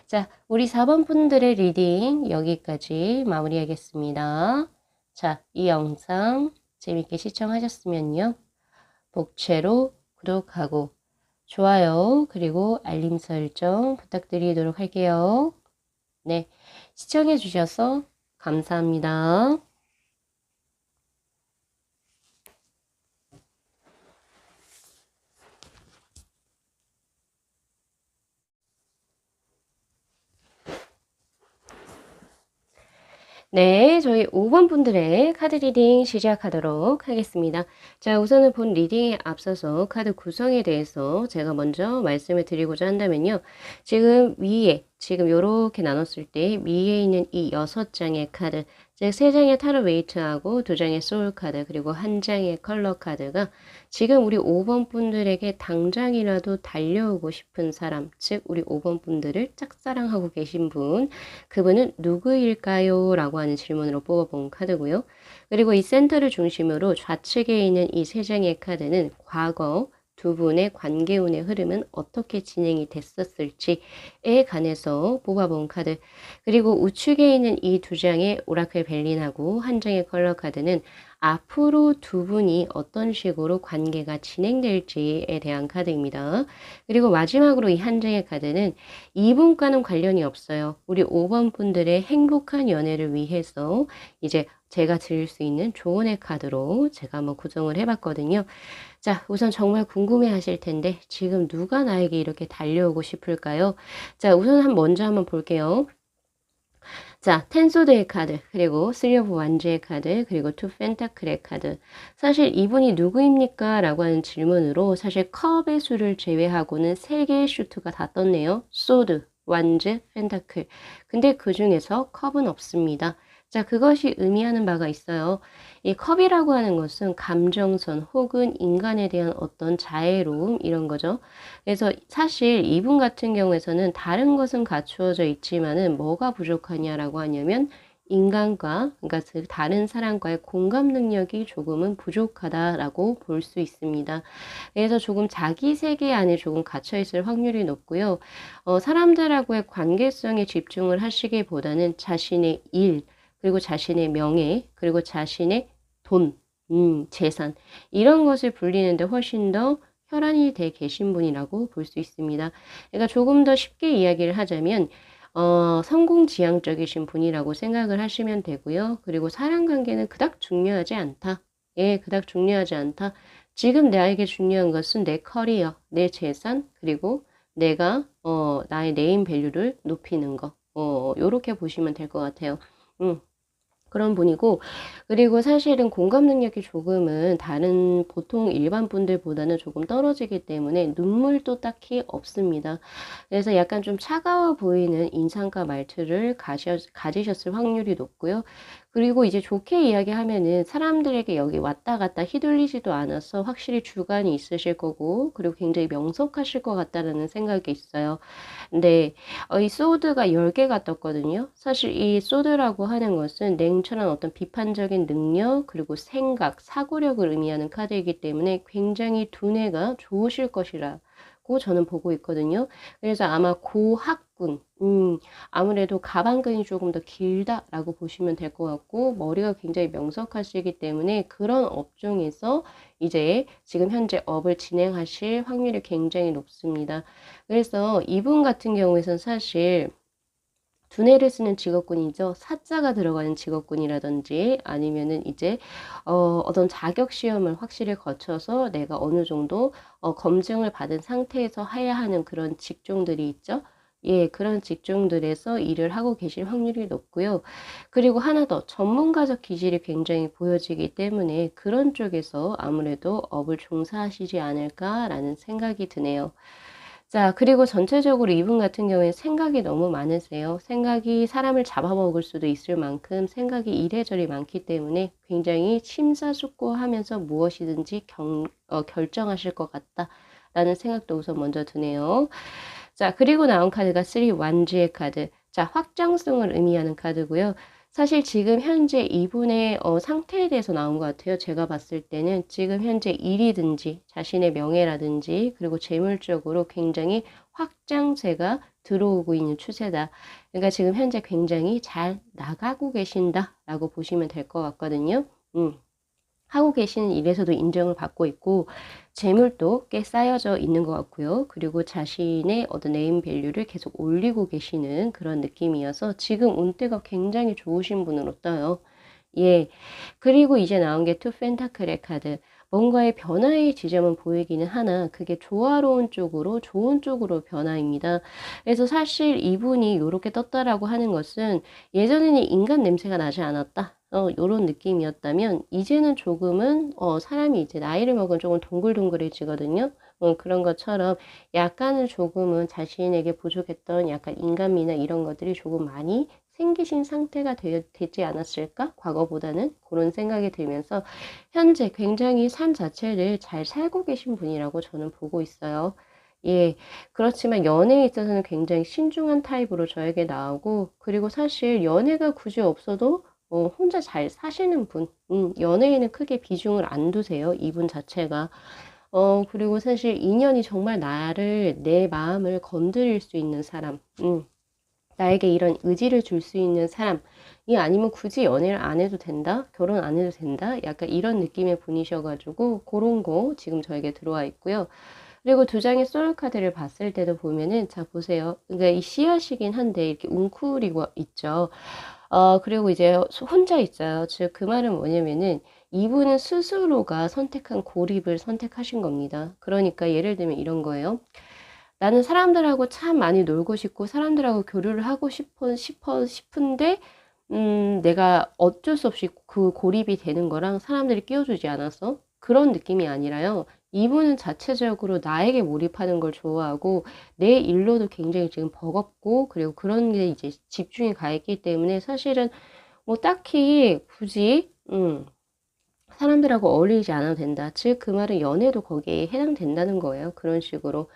자, 우리 4번 분들의 리딩 여기까지 마무리하겠습니다. 자, 이 영상 재밌게 시청하셨으면요. 복채로 구독하고 좋아요 그리고 알림 설정 부탁드리도록 할게요. 네, 시청해 주셔서 감사합니다. 네, 저희 5번 분들의 카드 리딩 시작하도록 하겠습니다. 자, 우선은 본 리딩에 앞서서 카드 구성에 대해서 제가 먼저 말씀을 드리고자 한다면요. 지금 위에, 지금 요렇게 나눴을 때 위에 있는 이 6장의 카드, 즉 3장의 타로 웨이트하고 2장의 소울 카드, 그리고 1장의 컬러 카드가 지금 우리 5번 분들에게 당장이라도 달려오고 싶은 사람, 즉 우리 5번 분들을 짝사랑하고 계신 분, 그분은 누구일까요? 라고 하는 질문으로 뽑아본 카드고요. 그리고 이 센터를 중심으로 좌측에 있는 이 3장의 카드는 과거 두 분의 관계운의 흐름은 어떻게 진행이 됐었을지에 관해서 뽑아본 카드. 그리고 우측에 있는 이 2장의 오라클 벨린하고 1장의 컬러 카드는 앞으로 두 분이 어떤 식으로 관계가 진행될지에 대한 카드입니다. 그리고 마지막으로 이 1장의 카드는 이분과는 관련이 없어요. 우리 5번 분들의 행복한 연애를 위해서 이제 제가 드릴 수 있는 조언의 카드로 제가 한번 구성을 해봤거든요. 자, 우선 정말 궁금해 하실 텐데 지금 누가 나에게 이렇게 달려오고 싶을까요? 자, 우선 먼저 한번 볼게요. 자, 텐소드의 카드, 그리고 3 오브 완즈의 카드, 그리고 2 펜타클의 카드. 사실 이분이 누구입니까? 라고 하는 질문으로 사실 컵의 수를 제외하고는 3개의 슈트가 다 떴네요. 소드, 완즈, 펜타클. 근데 그 중에서 컵은 없습니다. 자, 그것이 의미하는 바가 있어요. 이 컵이라고 하는 것은 감정선 혹은 인간에 대한 어떤 자애로움 이런 거죠. 그래서 사실 이분 같은 경우에서는 다른 것은 갖추어져 있지만은 뭐가 부족하냐라고 하냐면 인간과, 그러니까 그 다른 사람과의 공감 능력이 조금은 부족하다라고 볼 수 있습니다. 그래서 조금 자기 세계 안에 조금 갇혀 있을 확률이 높고요. 사람들하고의 관계성에 집중을 하시기보다는 자신의 일, 그리고 자신의 명예, 그리고 자신의 돈, 재산, 이런 것을 불리는데 훨씬 더 혈안이 돼 계신 분이라고 볼 수 있습니다. 그러니까 조금 더 쉽게 이야기를 하자면 성공지향적이신 분이라고 생각을 하시면 되고요. 그리고 사람 관계는 그닥 중요하지 않다. 예, 그닥 중요하지 않다. 지금 나에게 중요한 것은 내 커리어, 내 재산, 그리고 내가 나의 네임 밸류를 높이는 거. 요렇게 보시면 될 것 같아요. 그런 분이고, 그리고 사실은 공감 능력이 조금은 다른 보통 일반 분들보다는 조금 떨어지기 때문에 눈물도 딱히 없습니다. 그래서 약간 좀 차가워 보이는 인상과 말투를 가지셨을 확률이 높고요. 그리고 이제 좋게 이야기하면은 사람들에게 여기 왔다 갔다 휘둘리지도 않아서 확실히 주관이 있으실 거고, 그리고 굉장히 명석하실 것 같다는 생각이 있어요. 근데 이 소드가 10개가 떴거든요. 사실 이 소드라고 하는 것은 냉철한 어떤 비판적인 전체적인 능력, 그리고 생각, 사고력을 의미하는 카드이기 때문에 굉장히 두뇌가 좋으실 것이라고 저는 보고 있거든요. 그래서 아마 고학군, 아무래도 가방끈이 조금 더 길다라고 보시면 될 것 같고, 머리가 굉장히 명석하시기 때문에 그런 업종에서 이제 지금 현재 업을 진행하실 확률이 굉장히 높습니다. 그래서 이분 같은 경우에는 사실 두뇌를 쓰는 직업군이죠. 사자가 들어가는 직업군이라든지 아니면은 이제 어떤 자격 시험을 확실히 거쳐서 내가 어느 정도 검증을 받은 상태에서 해야 하는 그런 직종들이 있죠. 예, 그런 직종들에서 일을 하고 계실 확률이 높고요. 그리고 하나 더 전문가적 기질이 굉장히 보여지기 때문에 그런 쪽에서 아무래도 업을 종사하시지 않을까라는 생각이 드네요. 자, 그리고 전체적으로 이분 같은 경우에 생각이 너무 많으세요. 생각이 사람을 잡아먹을 수도 있을 만큼 생각이 이래저래 많기 때문에 굉장히 심사숙고하면서 무엇이든지 결정하실 것 같다라는 생각도 우선 먼저 드네요. 자, 그리고 나온 카드가 3 완지의 카드. 자, 확장성을 의미하는 카드고요. 사실 지금 현재 이분의 상태에 대해서 나온 것 같아요. 제가 봤을 때는 지금 현재 일이든지 자신의 명예라든지 그리고 재물적으로 굉장히 확장세가 들어오고 있는 추세다. 그러니까 지금 현재 굉장히 잘 나가고 계신다라고 보시면 될 것 같거든요. 하고 계시는 일에서도 인정을 받고 있고 재물도 꽤 쌓여져 있는 것 같고요. 그리고 자신의 어떤 네임 밸류를 계속 올리고 계시는 그런 느낌이어서 지금 운때가 굉장히 좋으신 분으로 떠요. 예. 그리고 이제 나온 게 투 펜타클의 카드. 뭔가의 변화의 지점은 보이기는 하나 그게 조화로운 쪽으로 좋은 쪽으로 변화입니다. 그래서 사실 이분이 요렇게 떴다라고 하는 것은 예전에는 인간 냄새가 나지 않았다. 요런 느낌이었다면 이제는 조금은 사람이 이제 나이를 먹으면 조금 동글동글해지거든요. 그런 것처럼 약간은 조금은 자신에게 부족했던 약간 인간미나 이런 것들이 조금 많이 생기신 상태가 되지 않았을까? 과거보다는 그런 생각이 들면서 현재 굉장히 삶 자체를 잘 살고 계신 분이라고 저는 보고 있어요. 예. 그렇지만 연애에 있어서는 굉장히 신중한 타입으로 저에게 나오고 그리고 사실 연애가 굳이 없어도 혼자 잘 사시는 분. 연애에는 크게 비중을 안 두세요, 이분 자체가. 그리고 사실 인연이 정말 내 마음을 건드릴 수 있는 사람. 나에게 이런 의지를 줄 수 있는 사람이 아니면 굳이 연애를 안 해도 된다? 결혼 안 해도 된다? 약간 이런 느낌의 분이셔가지고 그런 거 지금 저에게 들어와 있고요. 그리고 두 장의 소울 카드를 봤을 때도 보면은 자 보세요. 그러니까 이 씨앗이긴 한데 이렇게 웅크리고 있죠. 그리고 이제 혼자 있어요. 즉 그 말은 뭐냐면은 이분은 스스로가 선택한 고립을 선택하신 겁니다. 그러니까 예를 들면 이런 거예요. 나는 사람들하고 참 많이 놀고 싶고 사람들하고 교류를 하고 싶은데 내가 어쩔 수 없이 그 고립이 되는 거랑 사람들이 끼워주지 않아서 그런 느낌이 아니라요. 이분은 자체적으로 나에게 몰입하는 걸 좋아하고 내 일로도 굉장히 지금 버겁고 그리고 그런 게 이제 집중이 가 있기 때문에 사실은 뭐 딱히 굳이 사람들하고 어울리지 않아도 된다. 즉 그 말은 연애도 거기에 해당된다는 거예요. 그런 식으로.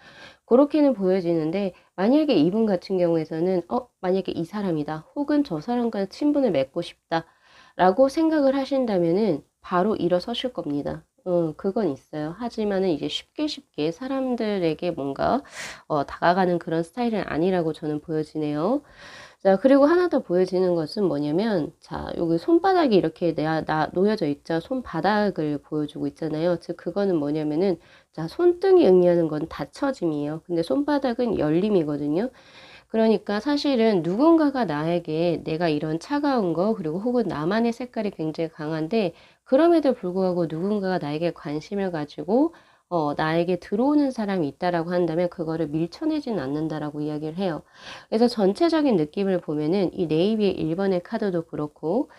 그렇게는 보여지는데 만약에 이분 같은 경우에서는 만약에 이 사람이다. 혹은 저 사람과 친분을 맺고 싶다. 라고 생각을 하신다면은 바로 일어서실 겁니다. 그건 있어요. 하지만은 이제 쉽게 사람들에게 뭔가 다가가는 그런 스타일은 아니라고 저는 보여지네요. 자, 그리고 하나 더 보여지는 것은 뭐냐면, 자, 여기 손바닥이 이렇게 놓여져 있죠. 손바닥을 보여주고 있잖아요. 즉, 그거는 뭐냐면은, 자, 손등이 의미하는 건 닫혀짐이에요. 근데 손바닥은 열림이거든요. 그러니까 사실은 누군가가 나에게 내가 이런 차가운 거, 그리고 혹은 나만의 색깔이 굉장히 강한데, 그럼에도 불구하고 누군가가 나에게 관심을 가지고, 나에게 들어오는 사람이 있다라고 한다면 그거를 밀쳐내지는 않는다라고 이야기를 해요. 그래서 전체적인 느낌을 보면은 이 네이비의 1번의 카드도 그렇고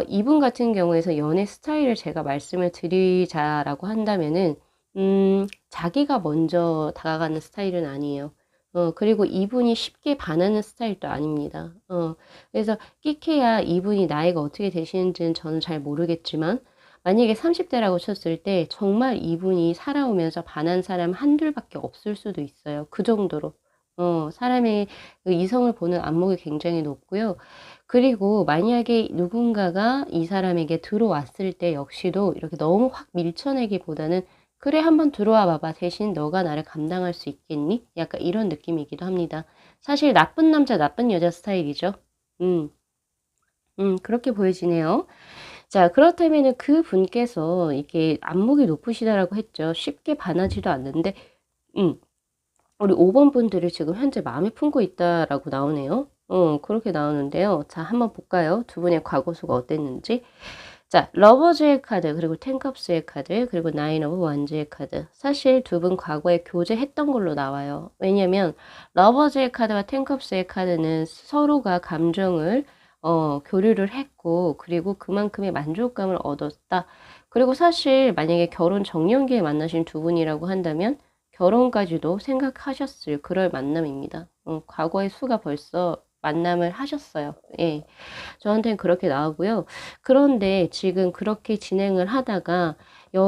이분 같은 경우에서 연애 스타일을 제가 말씀을 드리자라고 한다면은 자기가 먼저 다가가는 스타일은 아니에요. 그리고 이분이 쉽게 반하는 스타일도 아닙니다. 그래서 끼케야 이분이 나이가 어떻게 되시는지는 저는 잘 모르겠지만 만약에 30대라고 쳤을 때 정말 이분이 살아오면서 반한 사람 한둘밖에 없을 수도 있어요. 그 정도로. 사람의 그 이성을 보는 안목이 굉장히 높고요. 그리고 만약에 누군가가 이 사람에게 들어왔을 때 역시도 이렇게 너무 확 밀쳐내기보다는 "그래 한번 들어와 봐봐. 대신 너가 나를 감당할 수 있겠니?" 약간 이런 느낌이기도 합니다. 사실 나쁜 남자 나쁜 여자 스타일이죠. 음. 그렇게 보여지네요. 자 그렇다면은 그분께서 이게 "안목이 높으시다."라고 했죠. 쉽게 반하지도 않는데 음 우리 5번 분들을 지금 현재 마음에 품고 있다라고 나오네요. 그렇게 나오는데요. 자 한번 볼까요? 두 분의 과거수가 어땠는지. 자 러버즈의 카드 그리고 텐컵스의 카드 그리고 나인 오브 원즈의 카드. 사실 두 분 과거에 교제했던 걸로 나와요. 왜냐면 러버즈의 카드와 텐컵스의 카드는 서로가 감정을 교류를 했고 그리고 그만큼의 만족감을 얻었다. 그리고 사실 만약에 결혼 정년기에 만나신 두 분이라고 한다면 결혼까지도 생각하셨을 그럴 만남입니다. 과거의 수가 벌써 만남을 하셨어요. 예. 저한테는 그렇게 나오고요. 그런데 지금 그렇게 진행을 하다가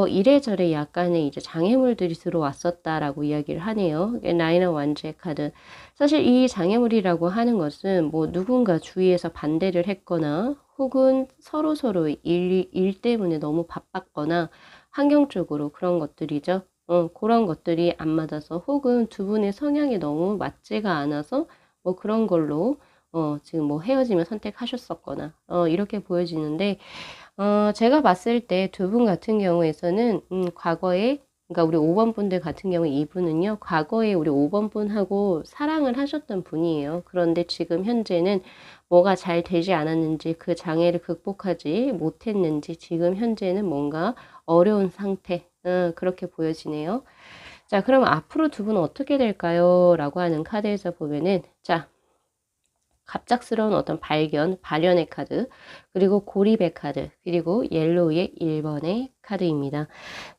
이래저래 약간의 이제 장애물들이 들어왔었다라고 이야기를 하네요. 나인원 완주의 카드. 사실 이 장애물이라고 하는 것은 뭐 누군가 주위에서 반대를 했거나 혹은 서로서로 일 때문에 너무 바빴거나 환경적으로 그런 것들이죠. 그런 것들이 안 맞아서 혹은 두 분의 성향이 너무 맞지가 않아서 뭐 그런 걸로 지금 뭐 헤어짐을 선택하셨었거나 이렇게 보여지는데 제가 봤을 때 두 분 같은 경우에서는 과거에 그러니까 우리 5번 분들 같은 경우에 이분은요. 과거에 우리 5번 분하고 사랑을 하셨던 분이에요. 그런데 지금 현재는 뭐가 잘 되지 않았는지 그 장애를 극복하지 못했는지 지금 현재는 뭔가 어려운 상태 그렇게 보여지네요. 자 그럼 앞으로 두 분은 어떻게 될까요? 라고 하는 카드에서 보면은 자 갑작스러운 어떤 발견, 발현의 카드, 그리고 고립의 카드, 그리고 옐로우의 1번의 카드입니다.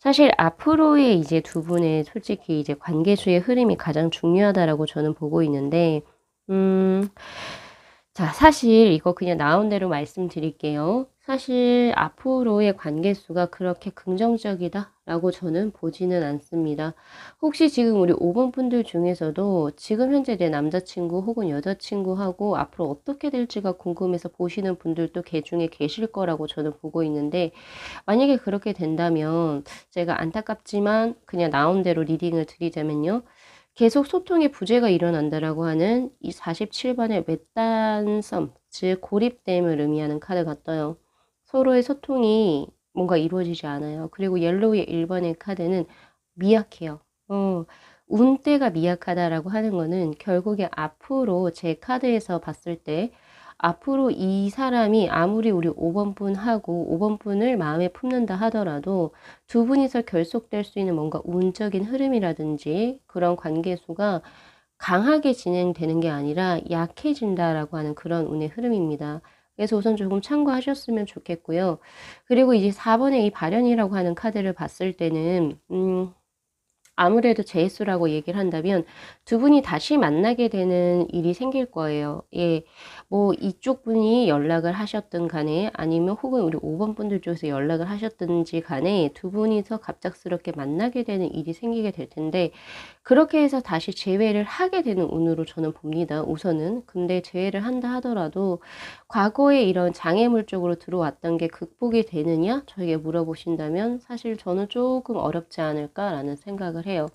사실 앞으로의 이제 두 분의 솔직히 이제 관계수의 흐름이 가장 중요하다라고 저는 보고 있는데, 음, 자, 사실 이거 그냥 나온 대로 말씀드릴게요. 사실 앞으로의 관계수가 그렇게 긍정적이다라고 저는 보지는 않습니다. 혹시 지금 우리 5번 분들 중에서도 지금 현재 내 남자친구 혹은 여자친구하고 앞으로 어떻게 될지가 궁금해서 보시는 분들도 중에 계실 거라고 저는 보고 있는데 만약에 그렇게 된다면 제가 안타깝지만 그냥 나온 대로 리딩을 드리자면요. 계속 소통의 부재가 일어난다라고 하는 이 47번의 외딴섬, 즉 고립됨을 의미하는 카드가 떠요. 서로의 소통이 뭔가 이루어지지 않아요. 그리고 옐로우의 1번의 카드는 미약해요. 운때가 미약하다라고 하는 거는 결국에 앞으로 제 카드에서 봤을 때 앞으로 이 사람이 아무리 우리 5번 분하고 5번 분을 마음에 품는다 하더라도 두 분이서 결속될 수 있는 뭔가 운적인 흐름이라든지 그런 관계수가 강하게 진행되는 게 아니라 약해진다라고 하는 그런 운의 흐름입니다. 그래서 우선 조금 참고하셨으면 좋겠고요. 그리고 이제 4번의 이 발현이라고 하는 카드를 봤을 때는 아무래도 재수라고 얘기를 한다면 두 분이 다시 만나게 되는 일이 생길 거예요. 예. 뭐 이쪽 분이 연락을 하셨든 간에 아니면 혹은 우리 5번 분들 쪽에서 연락을 하셨든지 간에 두 분이서 갑작스럽게 만나게 되는 일이 생기게 될 텐데 그렇게 해서 다시 재회를 하게 되는 운으로 저는 봅니다, 우선은. 근데 재회를 한다 하더라도 과거에 이런 장애물 쪽으로 들어왔던 게 극복이 되느냐? 저에게 물어보신다면 사실 저는 조금 어렵지 않을까라는 생각을 해요.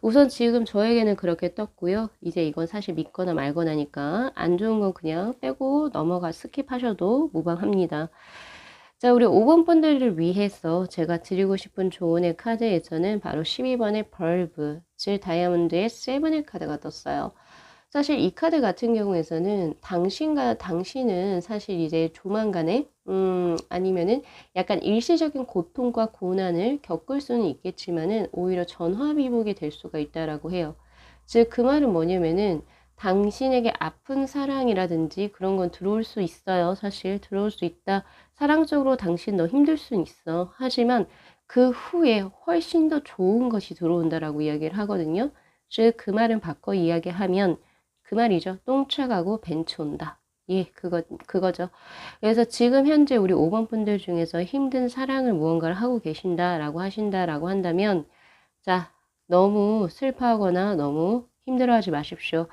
우선 지금 저에게는 그렇게 떴고요. 이제 이건 사실 믿거나 말거나니까 안 좋은 건 그냥 빼고 넘어가 스킵하셔도 무방합니다. 자, 우리 5번 분들을 위해서 제가 드리고 싶은 조언의 카드에서는 바로 12번의 벌브, 즉 다이아몬드의 세븐의 카드가 떴어요. 사실 이 카드 같은 경우에서는 당신은 사실 이제 조만간에 아니면은 약간 일시적인 고통과 고난을 겪을 수는 있겠지만은 오히려 전화위복이 될 수가 있다라고 해요. 즉 그 말은 뭐냐면은 당신에게 아픈 사랑이라든지 그런 건 들어올 수 있어요. 사실 들어올 수 있다. 사랑적으로 당신 너 힘들 수는 있어. 하지만 그 후에 훨씬 더 좋은 것이 들어온다라고 이야기를 하거든요. 즉 그 말은 바꿔 이야기하면 그 말이죠. 똥차 가고 벤츠 온다. 예, 그거죠. 그래서 지금 현재 우리 5번 분들 중에서 힘든 사랑을 무언가를 하고 계신다라고 하신다라고 한다면 자, 너무 슬퍼하거나 너무 힘들어하지 마십시오.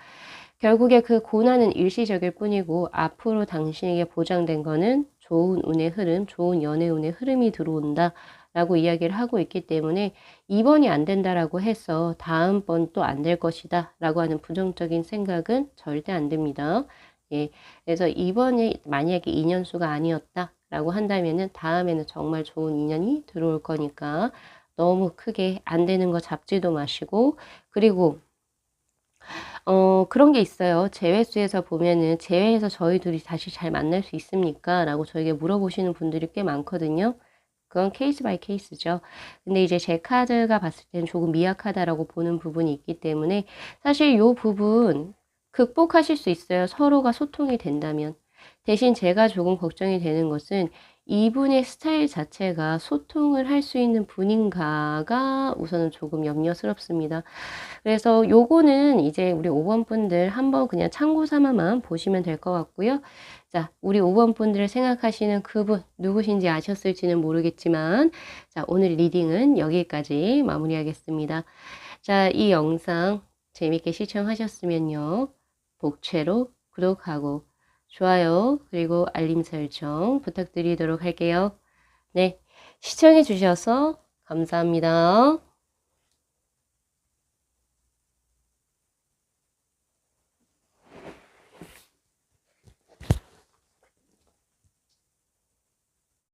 결국에 그 고난은 일시적일 뿐이고 앞으로 당신에게 보장된 거는 좋은 운의 흐름, 좋은 연애운의 흐름이 들어온다 라고 이야기를 하고 있기 때문에 이번이 안 된다라고 해서 다음번 또 안 될 것이다 라고 하는 부정적인 생각은 절대 안 됩니다. 예, 그래서 이번이 만약에 인연수가 아니었다 라고 한다면은 다음에는 정말 좋은 인연이 들어올 거니까 너무 크게 안 되는 거 잡지도 마시고, 그리고 그런 게 있어요. 재회수에서 보면은 재회해서 저희 둘이 다시 잘 만날 수 있습니까? 라고 저에게 물어보시는 분들이 꽤 많거든요. 그건 케이스 바이 케이스죠. 근데 이제 제 카드가 봤을 때는 조금 미약하다라고 보는 부분이 있기 때문에 사실 요 부분 극복하실 수 있어요. 서로가 소통이 된다면. 대신 제가 조금 걱정이 되는 것은 이분의 스타일 자체가 소통을 할 수 있는 분인가가 우선은 조금 염려스럽습니다. 그래서 요거는 이제 우리 5번 분들 한번 그냥 참고 삼아만 보시면 될 것 같고요. 자, 우리 5번 분들을 생각하시는 그분 누구신지 아셨을지는 모르겠지만, 자, 오늘 리딩은 여기까지 마무리하겠습니다. 자, 이 영상 재밌게 시청하셨으면요. 복채로 구독하고 좋아요 그리고 알림 설정 부탁드리도록 할게요. 네, 시청해 주셔서 감사합니다.